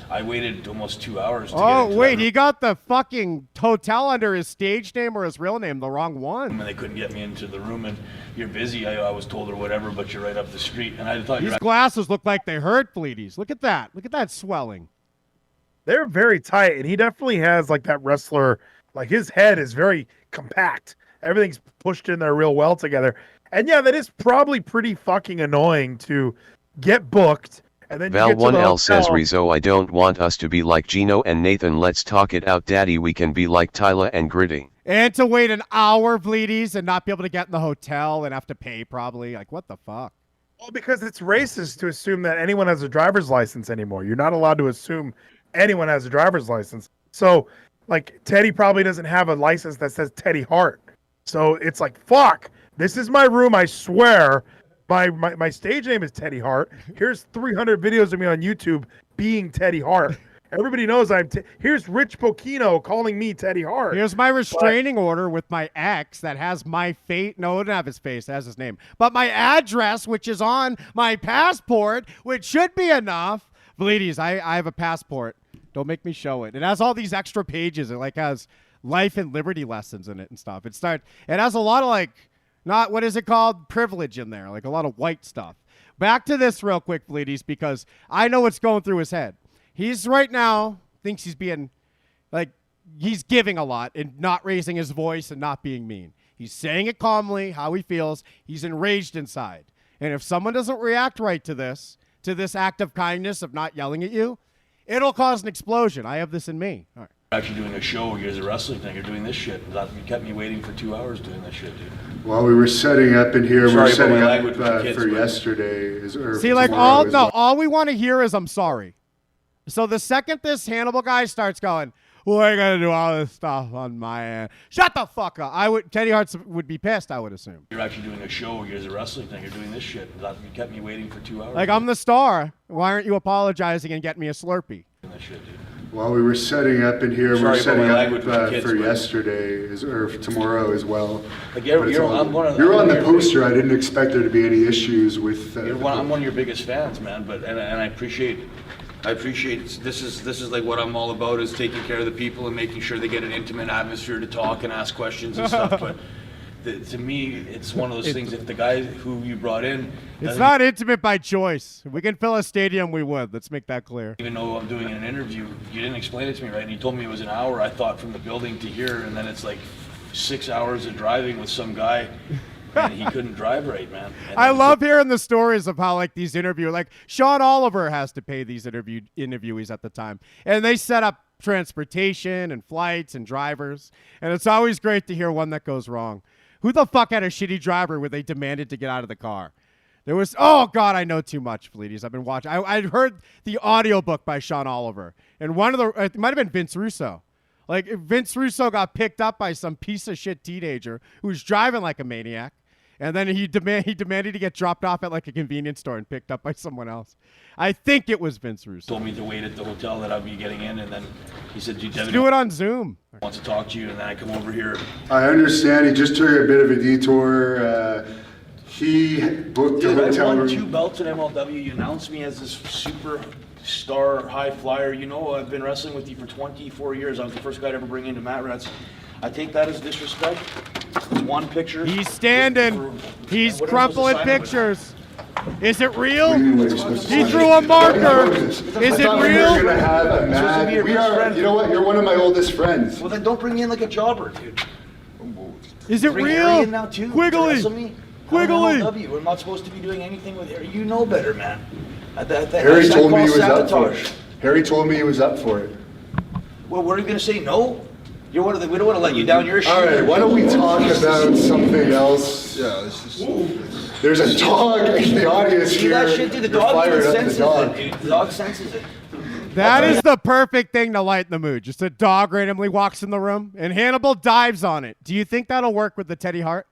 I waited almost 2 hours to get into wait, that room. he got the fucking hotel under his stage name or his real name, the wrong one. And they couldn't get me into the room, and you're busy, I was told, or whatever, but you're right up the street. And I thought these glasses look like they hurt, Fleeties. Look at that. Look at that swelling. They're very tight, and he definitely has like that wrestler, like his head is very compact. Everything's pushed in there real well together. And yeah, that is probably pretty fucking annoying to get booked. And then Val 1L says, Rizzo, I don't want us to be like Gino and Nathan. Let's talk it out, Daddy. We can be like Tyler and Gritty. And to wait an hour, Fleeties, and not be able to get in the hotel and have to pay probably. Like, what the fuck? Well, because it's racist to assume that anyone has a driver's license anymore. You're not allowed to assume anyone has a driver's license. So, like, Teddy probably doesn't have a license that says Teddy Hart. So it's like, fuck, this is my room, I swear. My stage name is Teddy Hart. Here's 300 videos of me on YouTube being Teddy Hart. Everybody knows here's Rich Bocchino calling me Teddy Hart. Here's my restraining order with my ex that has my face. No, it doesn't have his face. It has his name. But my address, which is on my passport, which should be enough. Ladies, I have a passport. Don't make me show it. It has all these extra pages. It like has life and liberty lessons in it and stuff. It has a lot of like, not, what is it called? Privilege in there. Like a lot of white stuff. Back to this real quick, ladies, because I know what's going through his head. He's right now thinks he's being like, he's giving a lot and not raising his voice and not being mean. He's saying it calmly, how he feels. He's enraged inside. And if someone doesn't react right to this act of kindness of not yelling at you, it'll cause an explosion. I have this in me. All right. Actually doing a show, here's a wrestling thing, you're doing this shit. You kept me waiting for 2 hours doing this shit, dude. While we were setting up in here, Sorry we're setting about my up language with the kids, for but- yesterday. See, like all we want to hear is I'm sorry. So the second this Hannibal guy starts going, well, I gotta do all this stuff on my end. Shut the fuck up. Teddy Hart would be pissed, I would assume. You're actually doing a show, here's a wrestling thing, you're doing this shit. You kept me waiting for 2 hours. Like, I'm the star. Why aren't you apologizing and getting me a Slurpee? Doing this shit, dude. While we were setting up in here, Sorry we're setting about my up language with the kids, for but- yesterday or tomorrow as well. Like, you're on the poster. I didn't expect there to be any issues with. I'm one of your biggest fans, man. But and I appreciate. This is like what I'm all about, is taking care of the people and making sure they get an intimate atmosphere to talk and ask questions and stuff. But to me, it's one of those things. If the guy who you brought in, it's not intimate by choice. If we can fill a stadium, we would. Let's make that clear. Even though I'm doing an interview, you didn't explain it to me right, and you told me it was an hour. I thought from the building to here, and then it's like 6 hours of driving with some guy. And he couldn't drive right, man. I love hearing the stories of how like these like Sean Oliver has to pay these interviewees at the time, and they set up transportation and flights and drivers, and it's always great to hear one that goes wrong. Who the fuck had a shitty driver where they demanded to get out of the car? There was, oh God, I know too much, Fleeties. I've been watching. I heard the audiobook by Sean Oliver, and it might have been Vince Russo. Like Vince Russo got picked up by some piece of shit teenager who was driving like a maniac. And then he demanded to get dropped off at like a convenience store and picked up by someone else. I think it was Vince Russo. Told me to wait at the hotel that I'd be getting in, and then he said, Just do it on Zoom. Wants to talk to you, and then I come over here. I understand. He just took a bit of a detour. He booked a hotel I won room. 2 belts in MLW. You announced me as this superstar high flyer. You know, I've been wrestling with you for 24 years. I was the first guy to ever bring into Mat Rats. I take that as disrespect. It's one picture. He's standing. He's crumpling pictures. Is it real? He threw a marker. Is it real? We are, you know what? You're one of my oldest friends. Well, then don't bring me in like a jobber, dude. Is it Bring real? Harry in now too. Quigley. Quigley. We're not supposed to be doing anything with Harry. You know better, man. Harry told me he was up for it. Harry told me he was up for it. Well, what are you going to say? No? We don't want to let you down your shoe. All right, why don't we talk about something else? Yeah, there's a dog in the audience See here. that shit, dude? The dog even senses it, dude. The dog senses it. That is the perfect thing to lighten the mood. Just a dog randomly walks in the room and Hannibal dives on it. Do you think that'll work with the Teddy Hart?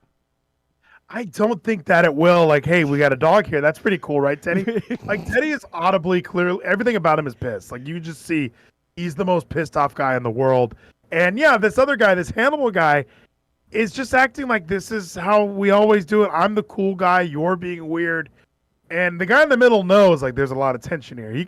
I don't think that it will. Like, hey, we got a dog here. That's pretty cool, right, Teddy? Like, Teddy is audibly clearly, everything about him is pissed. Like, you just see he's the most pissed off guy in the world. And yeah, this other guy, this Hannibal guy, is just acting like this is how we always do it. I'm the cool guy. You're being weird. And the guy in the middle knows, like, there's a lot of tension here.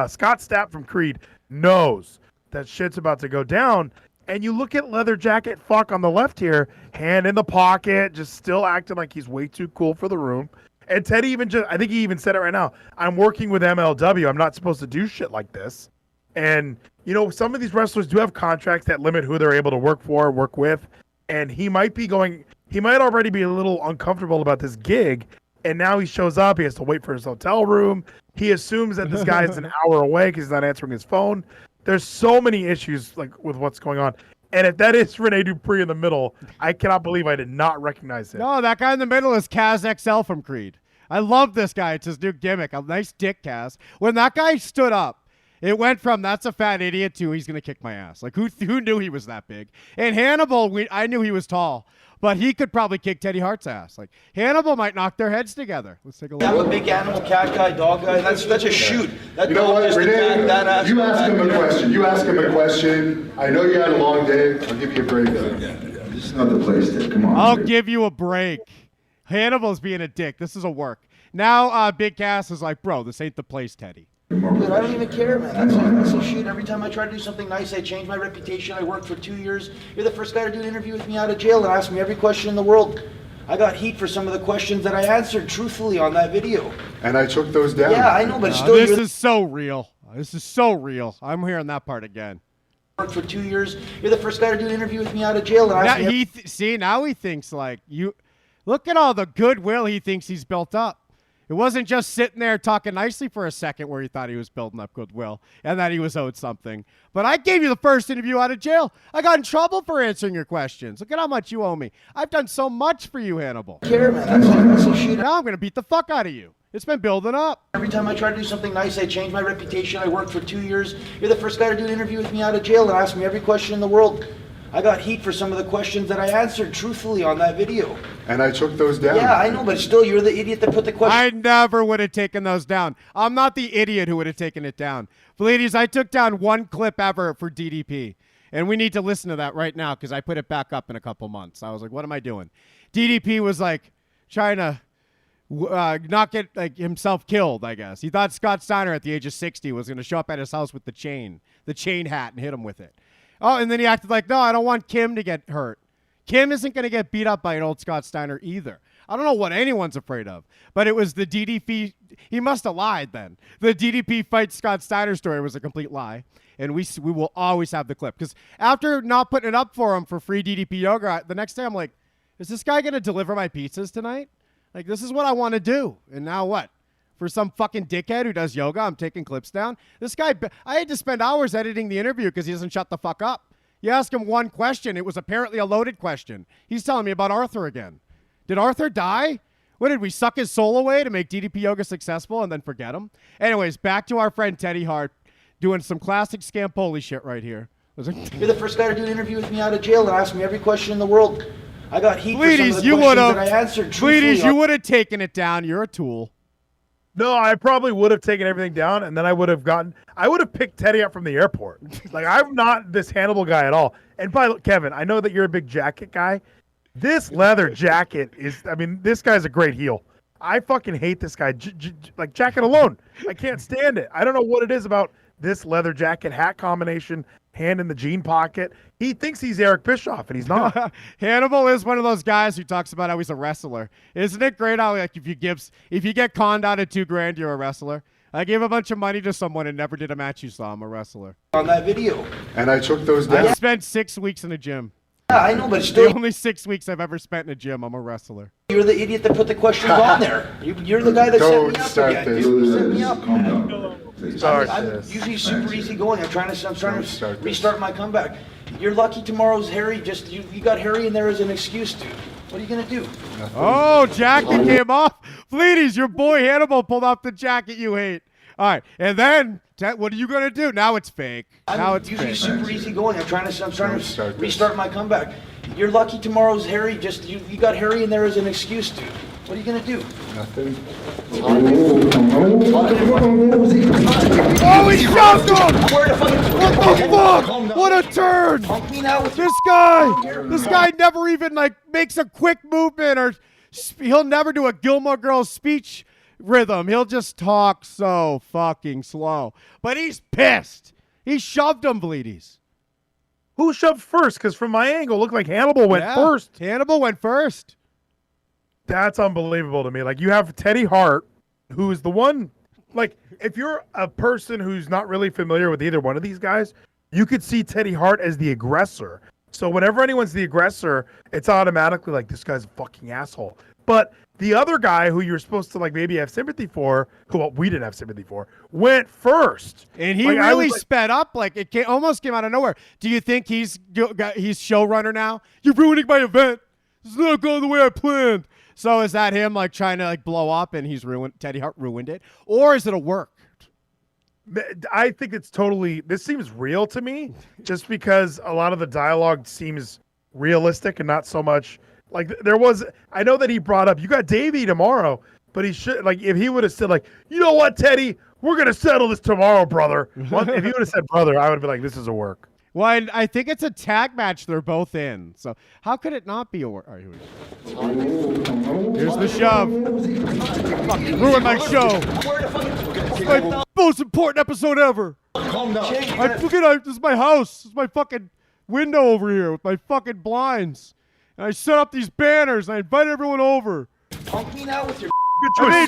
Scott Stapp from Creed knows that shit's about to go down. And you look at leather jacket fuck on the left here, hand in the pocket, just still acting like he's way too cool for the room. And Teddy I think he even said it right now. I'm working with MLW. I'm not supposed to do shit like this. And, you know, some of these wrestlers do have contracts that limit who they're able to work for, work with. And he might already be a little uncomfortable about this gig. And now he shows up. He has to wait for his hotel room. He assumes that this guy is an hour away because he's not answering his phone. There's so many issues like with what's going on. And if that is Rene Dupree in the middle, I cannot believe I did not recognize him. No, that guy in the middle is Kaz XL from Creed. I love this guy. It's his new gimmick. A nice dick, Kaz. When that guy stood up, it went from that's a fat idiot to he's going to kick my ass. Like, who knew he was that big? And Hannibal, I knew he was tall. But he could probably kick Teddy Hart's ass. Like, Hannibal might knock their heads together. Let's take a look. I'm a big animal, cat guy, dog guy. That's a shoot. That you know what, Renee? You ask him a question. You ask him a question. I know you had a long day. I'll give you a break. This is not the place to come on. I'll give you a break. Hannibal's being a dick. This is a work. Now, Big Cass is like, bro, this ain't the place, Teddy. Dude, I don't even care, man. That's a shoot. Every time I try to do something nice, I change my reputation. I worked for 2 years. You're the first guy to do an interview with me out of jail and ask me every question in the world. I got heat for some of the questions that I answered truthfully on that video. And I took those down. Yeah, I know, but still. This is so real. This is so real. I'm hearing that part again. Worked for 2 years. You're the first guy to do an interview with me out of jail and ask me. Now he thinks like you. Look at all the goodwill he thinks he's built up. It wasn't just sitting there talking nicely for a second where he thought he was building up goodwill and that he was owed something. But I gave you the first interview out of jail. I got in trouble for answering your questions. Look at how much you owe me. I've done so much for you, Hannibal. Care, man. That's a shoot. Now I'm going to beat the fuck out of you. It's been building up. Every time I try to do something nice, I change my reputation. I worked for 2 years. You're the first guy to do an interview with me out of jail and ask me every question in the world. I got heat for some of the questions that I answered truthfully on that video. And I took those down. Yeah, I know, but still, you're the idiot that put the question. I never would have taken those down. I'm not the idiot who would have taken it down. Ladies, I took down one clip ever for DDP. And we need to listen to that right now because I put it back up in a couple months. I was like, what am I doing? DDP was like trying to not get like himself killed, I guess. He thought Scott Steiner at the age of 60 was going to show up at his house with the chain hat, and hit him with it. Oh, and then he acted like, no, I don't want Kim to get hurt. Kim isn't going to get beat up by an old Scott Steiner either. I don't know what anyone's afraid of, but it was the DDP. He must have lied then. The DDP fight Scott Steiner story was a complete lie, and we will always have the clip. Because after not putting it up for him for free DDP yoga, the next day I'm like, is this guy going to deliver my pizzas tonight? Like, this is what I want to do. And now what? For some fucking dickhead who does yoga, I'm taking clips down. This guy, I had to spend hours editing the interview because he doesn't shut the fuck up. You ask him one question. It was apparently a loaded question. He's telling me about Arthur again. Did Arthur die? What, did we suck his soul away to make DDP yoga successful and then forget him? Anyways, back to our friend Teddy Hart doing some classic Scampoli shit right here. You're the first guy to do an interview with me out of jail and ask me every question in the world. I got heat for some of the questions that I answered truthfully. You would have taken it down. You're a tool. No, I probably would have taken everything down, and then I would have picked Teddy up from the airport. Like, I'm not this Hannibal guy at all. And by Kevin, I know that you're a big jacket guy. This leather jacket this guy's a great heel. I fucking hate this guy. Like, jacket alone. I can't stand it. I don't know what it is about this leather jacket hat combination, hand in the jean pocket. He thinks he's Eric Bischoff, and he's not. Hannibal is one of those guys who talks about how he's a wrestler. Isn't it great how, like, if you get conned out of $2,000, you're a wrestler? I gave a bunch of money to someone and never did a match you saw. I'm a wrestler. On that video. And I took those down. I spent 6 weeks in a gym. Yeah, I know, but still. The only 6 weeks I've ever spent in a gym. I'm a wrestler. You're the idiot that put the questions on there. You're the guy that set me up again. You set me up. I'm usually super easy going. I'm trying to restart my comeback. You're lucky tomorrow's Harry. You got Harry in there as an excuse, dude. What are you gonna do? Oh, jacket came off. Fleeties, your boy Hannibal pulled off the jacket you hate. All right, and then what are you gonna do? Now it's fake. Now it's usually fake. super easy going. I'm trying to restart my comeback. You're lucky tomorrow's Harry. Just you got Harry in there as an excuse, dude. What are you gonna do? Nothing. Oh, he shoved him! What the fuck? What a turn! This guy never even like makes a quick movement, or he'll never do a Gilmore Girls speech rhythm. He'll just talk so fucking slow. But he's pissed. He shoved him, Bleedies. Who shoved first? Because from my angle, it looked like Hannibal went first. Hannibal went first. That's unbelievable to me. Like, you have Teddy Hart, who is the one, like, if you're a person who's not really familiar with either one of these guys, you could see Teddy Hart as the aggressor. So whenever anyone's the aggressor, it's automatically like, this guy's a fucking asshole. But the other guy who you're supposed to, like, maybe have sympathy for, who we didn't have sympathy for, went first. And he really sped up. Like, it almost came out of nowhere. Do you think he's showrunner now? You're ruining my event. This is not going the way I planned. So is that him like trying to like blow up and Teddy Hart ruined it? Or is it a work? I think it's this seems real to me just because a lot of the dialogue seems realistic and not so much like I know that he brought up, you got Davey tomorrow, but he should, like, if he would have said like, you know what, Teddy, we're going to settle this tomorrow, brother. Well, if he would have said brother, I would be like, this is a work. Well, and I think it's a tag match they're both in. So how could it not be a work? All right, here's the shove. Fucking ruined my show. It's my most important episode ever. This is my house. This is my fucking window over here with my fucking blinds. And I set up these banners and I invited everyone over. Punk me now with your I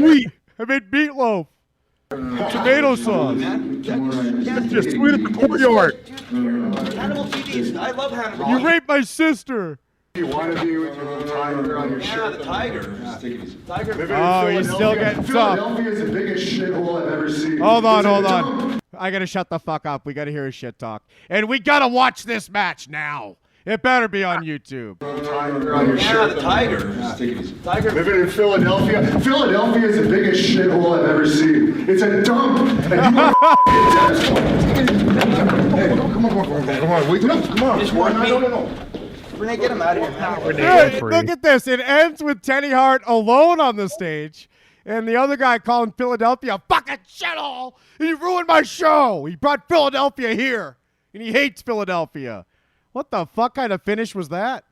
made meatloaf. Tomato sauce. Just sweet at the courtyard. Hannibal TV. I love Hannibal. You raped my sister. You want to be with your little tiger on your shirt? Yeah, the tiger. Oh, he's still getting tough. Philadelphia is the biggest shithole I've ever seen. Hold on. I gotta shut the fuck up. We gotta hear his shit talk. And we gotta watch this match now. It better be on YouTube. Tiger on your shirt. The tiger. Tiger. Living in Philadelphia. Philadelphia is the biggest shithole I've ever seen. It's a dump. And you are come on. Wake up. Come on. Just warn me. No. Renee, get him out of here. Hey, look at this. It ends with Teddy Hart alone on the stage. And the other guy calling Philadelphia a fucking shithole. He ruined my show. He brought Philadelphia here. And he hates Philadelphia. What the fuck kind of finish was that?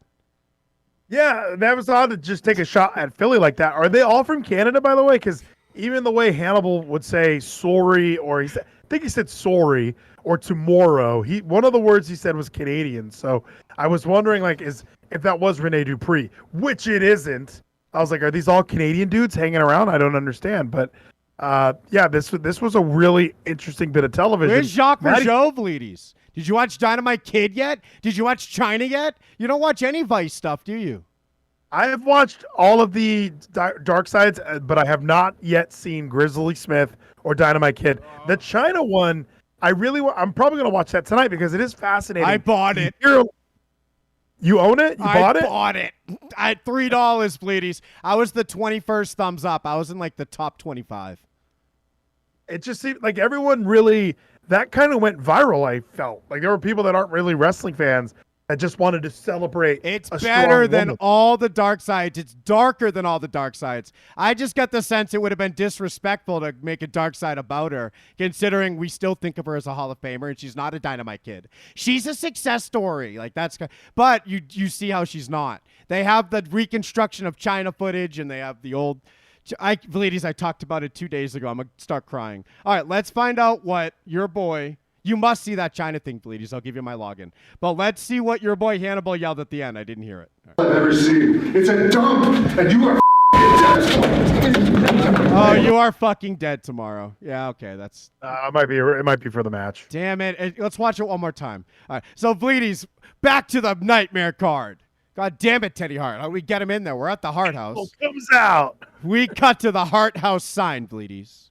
Yeah, that was odd to just take a shot at Philly like that. Are they all from Canada, by the way? Because even the way Hannibal would say sorry, or I think he said sorry, or tomorrow. One of the words he said was Canadian. So I was wondering, like, if that was Rene Dupree, which it isn't. I was like, are these all Canadian dudes hanging around? I don't understand. But yeah, this was a really interesting bit of television. Where's Jacques Rougeau, Bleedies? Did you watch Dynamite Kid yet? Did you watch China yet? You don't watch any Vice stuff, do you? I have watched all of the Dark Sides, but I have not yet seen Grizzly Smith or Dynamite Kid. The China one, I'm probably going to watch that tonight because it is fascinating. I bought it. You own it? You bought it? I bought it. At $3, Bleedies. I was the 21st thumbs up. I was in like the top 25. It just seemed like everyone really, that kind of went viral, I felt. Like there were people that aren't really wrestling fans that just wanted to celebrate. It's better than all the Dark Sides. It's darker than all the Dark Sides. I just got the sense it would have been disrespectful to make a Dark Side about her, considering we still think of her as a Hall of Famer and she's not a Dynamite Kid. She's a success story. Like but you see how she's not. They have the reconstruction of China footage and they have the old. Bleedies, I talked about it 2 days ago. I'm going to start crying. All right, let's find out what your boy, you must see that China thing, Bleedies. I'll give you my login. But let's see what your boy Hannibal yelled at the end. I didn't hear it. I've ever seen. It's a dump, and you are dead. Oh, you are fucking dead tomorrow. Yeah, okay, that's. It might be for the match. Damn it. Let's watch it one more time. All right, so Bleedies, back to the nightmare card. God damn it, Teddy Hart. How do we get him in there? We're at the Hart House. Comes out. We cut to the Hart House sign, Bleedies.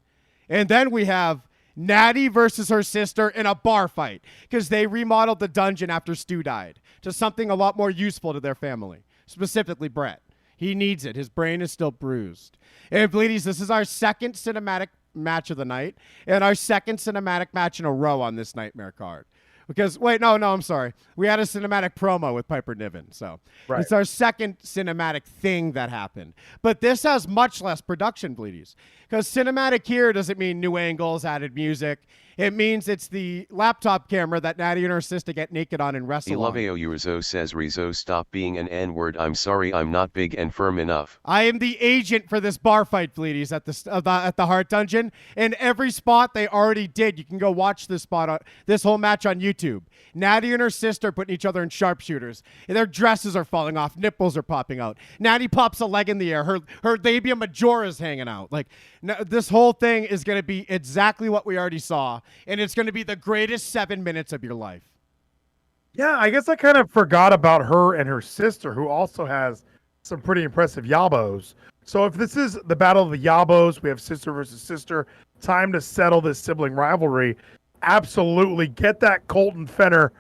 And then we have Natty versus her sister in a bar fight because they remodeled the dungeon after Stu died to something a lot more useful to their family, specifically Brett. He needs it. His brain is still bruised. And Bleedies, this is our second cinematic match of the night and our second cinematic match in a row on this Nightmare card. Because, I'm sorry. We had a cinematic promo with Piper Niven. So It's our second cinematic thing that happened. But this has much less production, Bleedies. Because cinematic here doesn't mean new angles, added music. It means it's the laptop camera that Natty and her sister get naked on and wrestle on. Ilaveo Urizo says, Rizzo, stop being an N-word. I'm sorry, I'm not big and firm enough. I am the agent for this bar fight, Bleedies, at the Heart Dungeon. And every spot they already did. You can go watch this this whole match on YouTube. Natty and her sister putting each other in sharpshooters. And their dresses are falling off. Nipples are popping out. Natty pops a leg in the air. Her labia majora is hanging out. Like, this whole thing is going to be exactly what we already saw. And it's going to be the greatest 7 minutes of your life. Yeah, I guess I kind of forgot about her and her sister, who also has some pretty impressive yabos. So if this is the battle of the yabos, we have sister versus sister, time to settle this sibling rivalry. Absolutely. Get that Colton Fenner,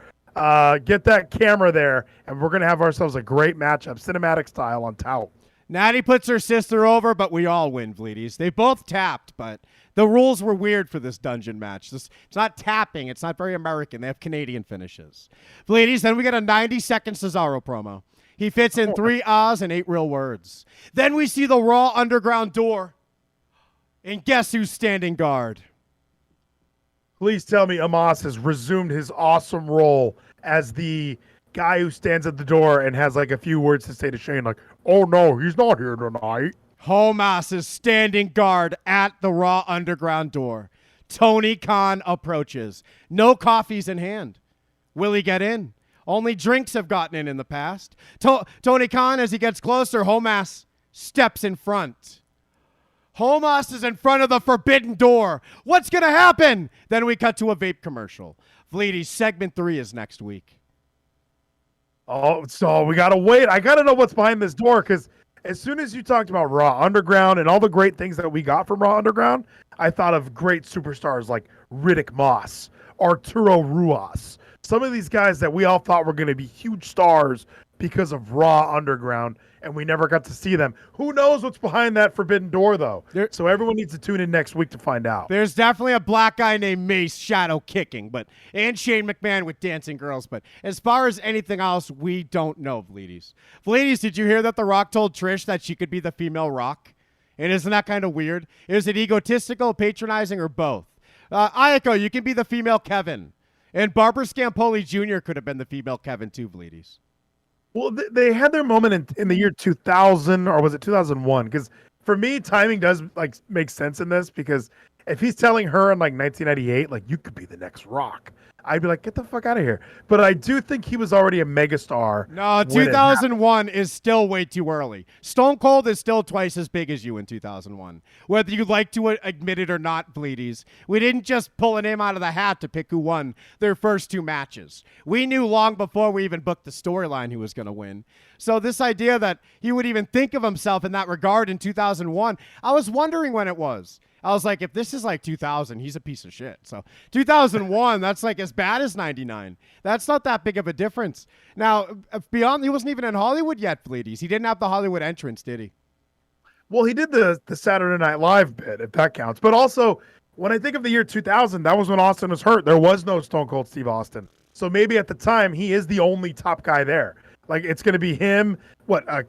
get that camera there, and we're going to have ourselves a great matchup, cinematic style on Tout. Natty puts her sister over, but we all win, Bleedies. They both tapped, but the rules were weird for this dungeon match. It's not tapping. It's not very American. They have Canadian finishes. Bleedies, then we get a 90-second Cesaro promo. He fits in 3 ahs and 8 real words. Then we see the Raw Underground door. And guess who's standing guard? Please tell me Amos has resumed his awesome role as the guy who stands at the door and has like a few words to say to Shane, like, oh no, he's not here tonight. Homas is standing guard at the Raw Underground door. Tony Khan approaches. No coffees in hand. Will he get in? Only drinks have gotten in the past. Tony Khan, as he gets closer, Homas steps in front. Homas is in front of the forbidden door. What's going to happen? Then we cut to a vape commercial. Bleedy, segment 3 is next week. Oh, so we got to wait. I got to know what's behind this door, because as soon as you talked about Raw Underground and all the great things that we got from Raw Underground, I thought of great superstars like Riddick Moss, Arturo Ruas. Some of these guys that we all thought were going to be huge stars because of Raw Underground, and we never got to see them. Who knows what's behind that forbidden door, though? So everyone needs to tune in next week to find out. There's definitely a black guy named Mace shadow kicking, and Shane McMahon with dancing girls. But as far as anything else, we don't know, Bleedies. Bleedies, did you hear that The Rock told Trish that she could be the female Rock? And isn't that kind of weird? Is it egotistical, patronizing, or both? Ayako, you can be the female Kevin. And Barbara Scampoli Jr. could have been the female Kevin too, Bleedies. Well, they had their moment in the year 2000, or was it 2001? Because for me, timing does like make sense in this, because if he's telling her in like 1998, like, you could be the next Rock, I'd be like, get the fuck out of here. But I do think he was already a megastar. No, 2001 is still way too early. Stone Cold is still twice as big as you in 2001. Whether you like to admit it or not, Bleedies. We didn't just pull a name out of the hat to pick who won their first 2 matches. We knew long before we even booked the storyline who was going to win. So this idea that he would even think of himself in that regard in 2001, I was wondering when it was. I was like, if this is like 2000, he's a piece of shit. So 2001, that's like as bad as 99. That's not that big of a difference. Now, beyond, he wasn't even in Hollywood yet, Bleedies. He didn't have the Hollywood entrance, did he? Well, he did the Saturday Night Live bit, if that counts. But also, when I think of the year 2000, that was when Austin was hurt. There was no Stone Cold Steve Austin. So maybe at the time, he is the only top guy there. Like, it's going to be him,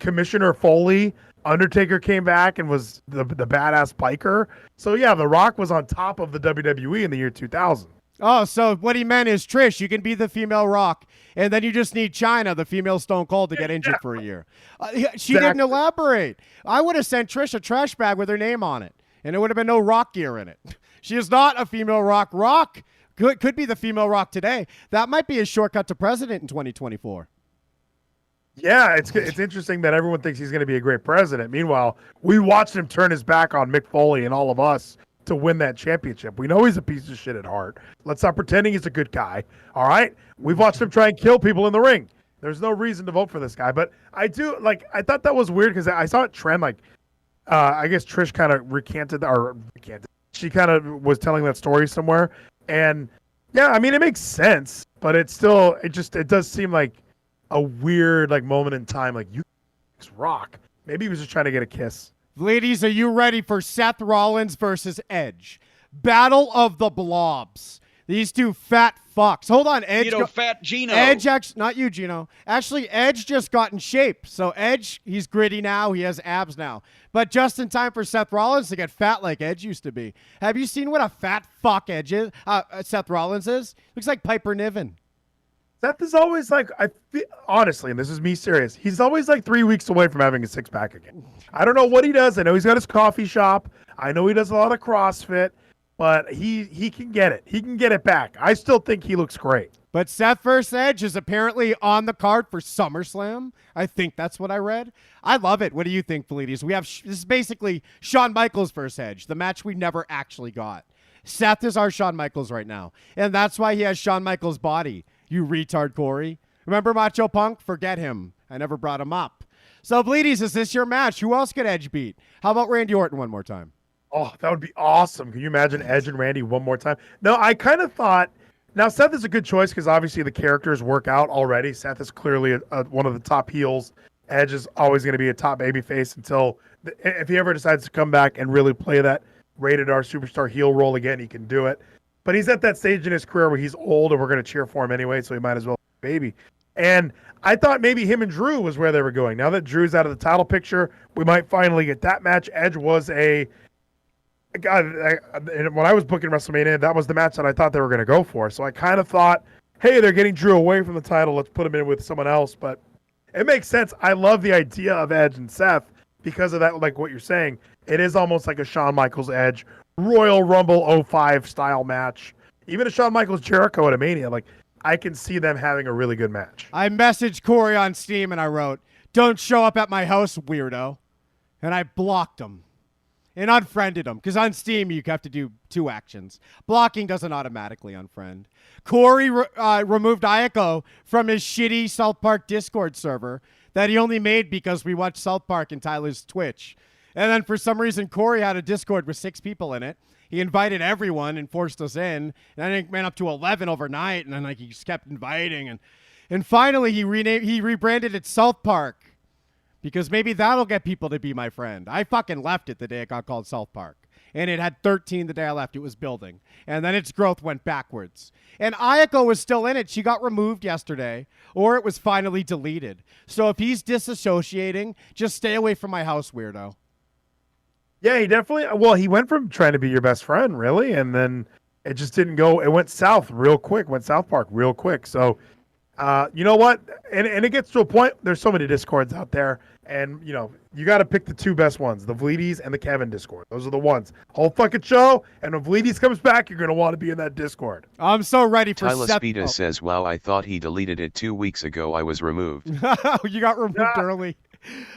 Commissioner Foley. Undertaker came back and was the badass biker. So, yeah, The Rock was on top of the WWE in the year 2000. Oh, so what he meant is, Trish, you can be the female Rock, and then you just need Chyna, the female Stone Cold, to get injured for a year. She didn't elaborate. I would have sent Trish a trash bag with her name on it, and there would have been no Rock gear in it. She is not a female Rock. Rock could be the female Rock today. That might be a shortcut to president in 2024. Yeah, it's interesting that everyone thinks he's going to be a great president. Meanwhile, we watched him turn his back on Mick Foley and all of us to win that championship. We know he's a piece of shit at heart. Let's stop pretending he's a good guy. All right? We've watched him try and kill people in the ring. There's no reason to vote for this guy. But I thought that was weird because I saw it trend. I guess Trish kind of recanted. She kind of was telling that story somewhere. And yeah, I mean, it makes sense, but it does seem like a weird moment in time. Like, you Rock. Maybe he was just trying to get a kiss. Ladies, are you ready for Seth Rollins versus Edge? Battle of the Blobs. These two fat fucks. Hold on, Edge. Fat Gino. Edge, not you, Gino. Actually, Edge just got in shape. So Edge, he's gritty now. He has abs now. But just in time for Seth Rollins to get fat like Edge used to be. Have you seen what a fat fuck Edge is? Seth Rollins is? Looks like Piper Niven. Seth is always like, honestly, and this is me serious, he's always like 3 weeks away from having a six-pack again. I don't know what he does. I know he's got his coffee shop. I know he does a lot of CrossFit, but he can get it. He can get it back. I still think he looks great. But Seth versus Edge is apparently on the card for SummerSlam. I think that's what I read. I love it. What do you think, Felides? This is basically Shawn Michaels versus Edge, the match we never actually got. Seth is our Shawn Michaels right now, and that's why he has Shawn Michaels' body. You retard, Corey. Remember Macho Punk? Forget him. I never brought him up. So, Bleedies, is this your match? Who else could Edge beat? How about Randy Orton one more time? Oh, that would be awesome. Can you imagine Edge and Randy one more time? No, I kind of thought, now Seth is a good choice because obviously the characters work out already. Seth is clearly one of the top heels. Edge is always going to be a top babyface until, if he ever decides to come back and really play that rated R superstar heel role again, he can do it. But he's at that stage in his career where he's old and we're going to cheer for him anyway, so he might as well be a baby. And I thought maybe him and Drew was where they were going. Now that Drew's out of the title picture, we might finally get that match. Edge was God, when I was booking WrestleMania, that was the match that I thought they were going to go for. So I kind of thought, hey, they're getting Drew away from the title. Let's put him in with someone else. But it makes sense. I love the idea of Edge and Seth because of that, like what you're saying. It is almost like a Shawn Michaels Edge Royal Rumble 05 style match. Even a Shawn Michaels Jericho at a Mania. Like, I can see them having a really good match. I messaged Corey on Steam and I wrote, "Don't show up at my house, weirdo." And I blocked him and unfriended him because on Steam you have to do 2 actions. Blocking doesn't automatically unfriend. Corey removed Ayako from his shitty South Park Discord server that he only made because we watched South Park in Tyler's Twitch. And then for some reason, Corey had a Discord with 6 people in it. He invited everyone and forced us in. And I think went up to 11 overnight. And then he just kept inviting. And finally, he rebranded it South Park because maybe that'll get people to be my friend. I fucking left it the day it got called South Park. And it had 13 the day I left. It was building. And then its growth went backwards. And Ayako was still in it. She got removed yesterday. Or it was finally deleted. So if he's disassociating, just stay away from my house, weirdo. Yeah, he went from trying to be your best friend, really, and then it just didn't go. It went south real quick, went South Park real quick. So, you know what? And it gets to a point, there's so many Discords out there, and, you got to pick the 2 best ones, the Vleeties and the Kevin Discord. Those are the ones. Whole fucking show, and when Vleeties comes back, you're going to want to be in that Discord. I'm so ready for Tyler Spita says, wow, I thought he deleted it 2 weeks ago. I was removed. You got removed early.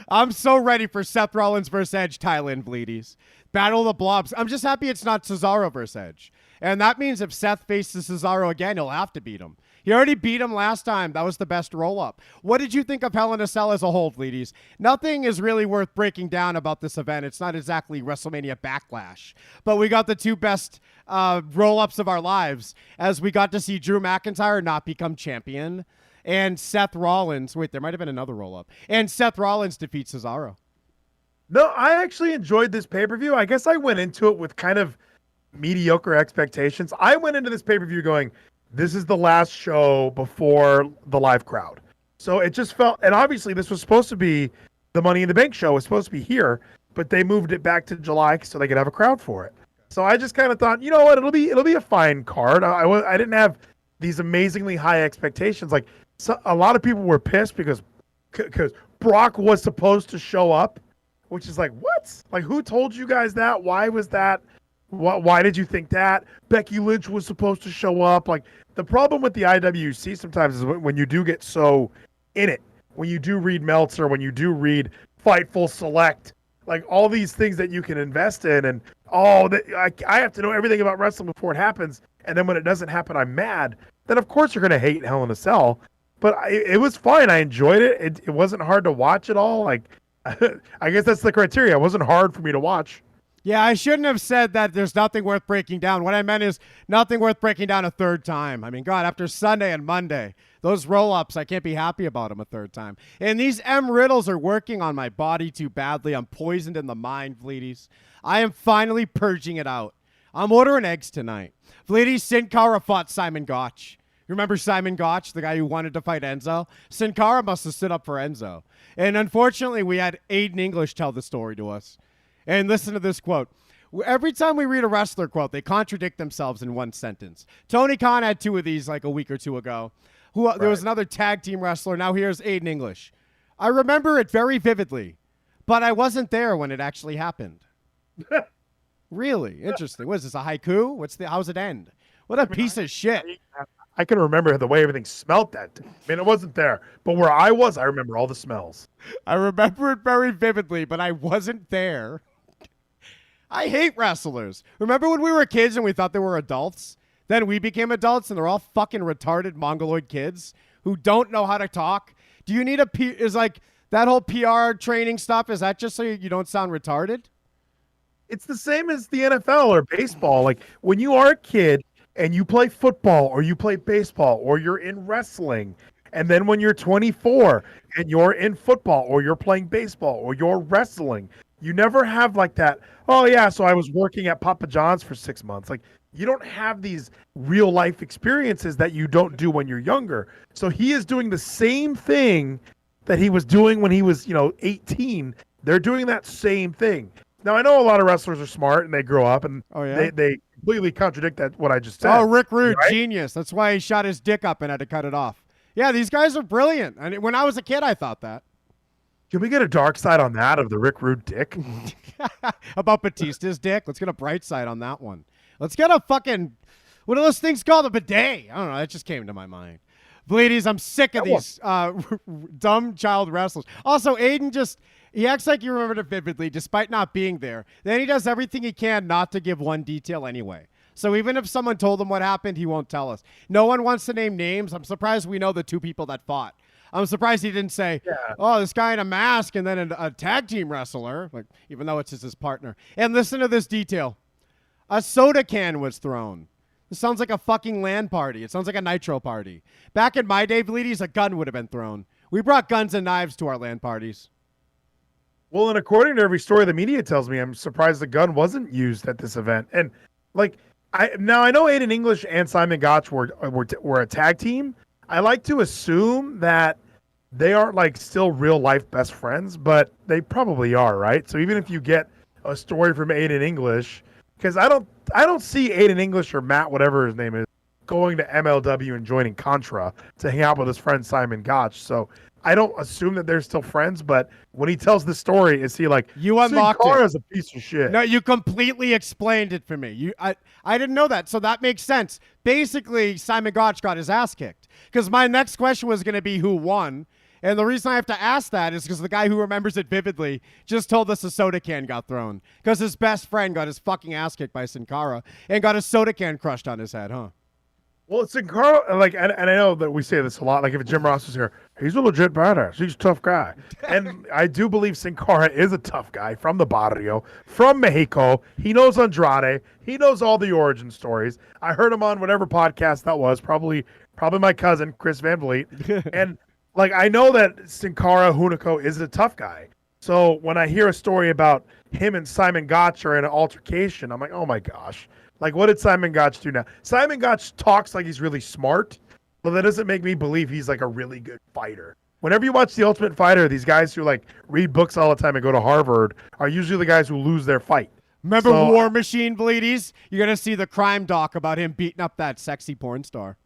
I'm so ready for Seth Rollins versus Edge, Thailand Bleedies. Battle of the Blobs. I'm just happy it's not Cesaro versus Edge. And that means if Seth faces Cesaro again, he'll have to beat him. He already beat him last time. That was the best roll-up. What did you think of Hell in a Cell as a whole, Bleedies? Nothing is really worth breaking down about this event. It's not exactly WrestleMania Backlash. But we got the 2 best roll-ups of our lives as we got to see Drew McIntyre not become champion. And Seth Rollins, wait, there might have been another roll-up. And Seth Rollins defeats Cesaro. No, I actually enjoyed this pay-per-view. I guess I went into it with kind of mediocre expectations. I went into this pay-per-view going, this is the last show before the live crowd. So it just felt, and obviously this was supposed to be, the Money in the Bank show was supposed to be here, but they moved it back to July so they could have a crowd for it. So I just kind of thought, you know what, it'll be a fine card. I didn't have these amazingly high expectations. Like, so a lot of people were pissed because Brock was supposed to show up, which is like, what? Like, who told you guys that? Why was that? Why did you think that? Becky Lynch was supposed to show up. Like, the problem with the IWC sometimes is when you do get so in it, when you do read Meltzer, when you do read Fightful Select, like all these things that you can invest in, and I have to know everything about wrestling before it happens, and then when it doesn't happen, I'm mad. Then of course you're gonna hate Hell in a Cell. But it was fine. I enjoyed it. It wasn't hard to watch at all. Like, I guess that's the criteria. It wasn't hard for me to watch. Yeah, I shouldn't have said that there's nothing worth breaking down. What I meant is nothing worth breaking down a third time. I mean, God, after Sunday and Monday, those roll-ups, I can't be happy about them a third time. And these M riddles are working on my body too badly. I'm poisoned in the mind, Vleeties. I am finally purging it out. I'm ordering eggs tonight. Vleeties, Sin Cara fought Simon Gotch. Remember Simon Gotch, the guy who wanted to fight Enzo? Sin Cara must have stood up for Enzo. And unfortunately, we had Aiden English tell the story to us. And listen to this quote. Every time we read a wrestler quote, they contradict themselves in one sentence. Tony Khan had 2 of these like a week or 2 ago. There was another tag team wrestler. Now here's Aiden English. I remember it very vividly, but I wasn't there when it actually happened. Really? Interesting. What is this, a haiku? How's it end? What a piece of shit. I can remember the way everything smelled that day. I mean, it wasn't there, but where I was, I remember all the smells. I remember it very vividly, but I wasn't there. I hate wrestlers. Remember when we were kids and we thought they were adults? Then we became adults and they're all fucking retarded mongoloid kids who don't know how to talk. Do you need is like that whole PR training stuff? Is that just so you don't sound retarded? It's the same as the NFL or baseball. Like when you are a kid and you play football or you play baseball or you're in wrestling, and then when you're 24 and you're in football or you're playing baseball or you're wrestling, you never have like that, oh yeah, so I was working at Papa John's for 6 months. Like you don't have these real life experiences that you don't do when you're younger. So he is doing the same thing that he was doing when he was, 18. They're doing that same thing. Now I know a lot of wrestlers are smart and they grow up and they completely contradict what I just said. Oh, Rick Rude, right? Genius. That's why he shot his dick up and had to cut it off. Yeah, these guys are brilliant. And when I was a kid, I thought that. Can we get a dark side on that of the Rick Rude dick? About Batista's dick? Let's get a bright side on that one. Let's get a fucking, what are those things called? A bidet. I don't know. That just came to my mind. Ladies, I'm sick of these dumb child wrestlers. Also, Aiden he acts like he remembered it vividly despite not being there. Then he does everything he can not to give one detail anyway. So even if someone told him what happened, he won't tell us. No one wants to name names. I'm surprised we know the 2 people that fought. I'm surprised he didn't say, oh, this guy in a mask and then a tag team wrestler, like even though it's just his partner. And listen to this detail. A soda can was thrown. This sounds like a fucking LAN party. It sounds like a nitro party. Back in my day, ladies, a gun would have been thrown. We brought guns and knives to our LAN parties. Well, and according to every story the media tells me, I'm surprised the gun wasn't used at this event. And like, I know Aiden English and Simon Gotch were a tag team. I like to assume that they aren't like still real life best friends, but they probably are, right? So even if you get a story from Aiden English, because I don't see Aiden English or Matt, whatever his name is, going to MLW and joining Contra to hang out with his friend Simon Gotch. So I don't assume that they're still friends, but when he tells the story, is he like, you unlocked it as a piece of shit? No, you completely explained it for me. I didn't know that, so that makes sense. Basically, Simon Gotch got his ass kicked because my next question was going to be who won. And the reason I have to ask that is because the guy who remembers it vividly just told us a soda can got thrown because his best friend got his fucking ass kicked by Sin Cara and got a soda can crushed on his head, huh? Well, Sin Cara, like, and I know that we say this a lot. Like, if Jim Ross was here, he's a legit badass. He's a tough guy. And I do believe Sin Cara is a tough guy from the barrio, from Mexico. He knows Andrade. He knows all the origin stories. I heard him on whatever podcast that was, probably my cousin, Chris Van Vliet. And like, I know that Sin Cara Hunico is a tough guy. So when I hear a story about him and Simon Gotch are in an altercation, I'm like, oh my gosh. Like, what did Simon Gotch do now? Simon Gotch talks like he's really smart, but that doesn't make me believe he's like a really good fighter. Whenever you watch The Ultimate Fighter, these guys who like read books all the time and go to Harvard are usually the guys who lose their fight. Remember War Machine, Bleedies? You're going to see the crime doc about him beating up that sexy porn star.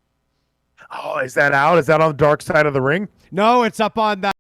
Oh, is that out? Is that on the dark side of the ring? No, it's up on that.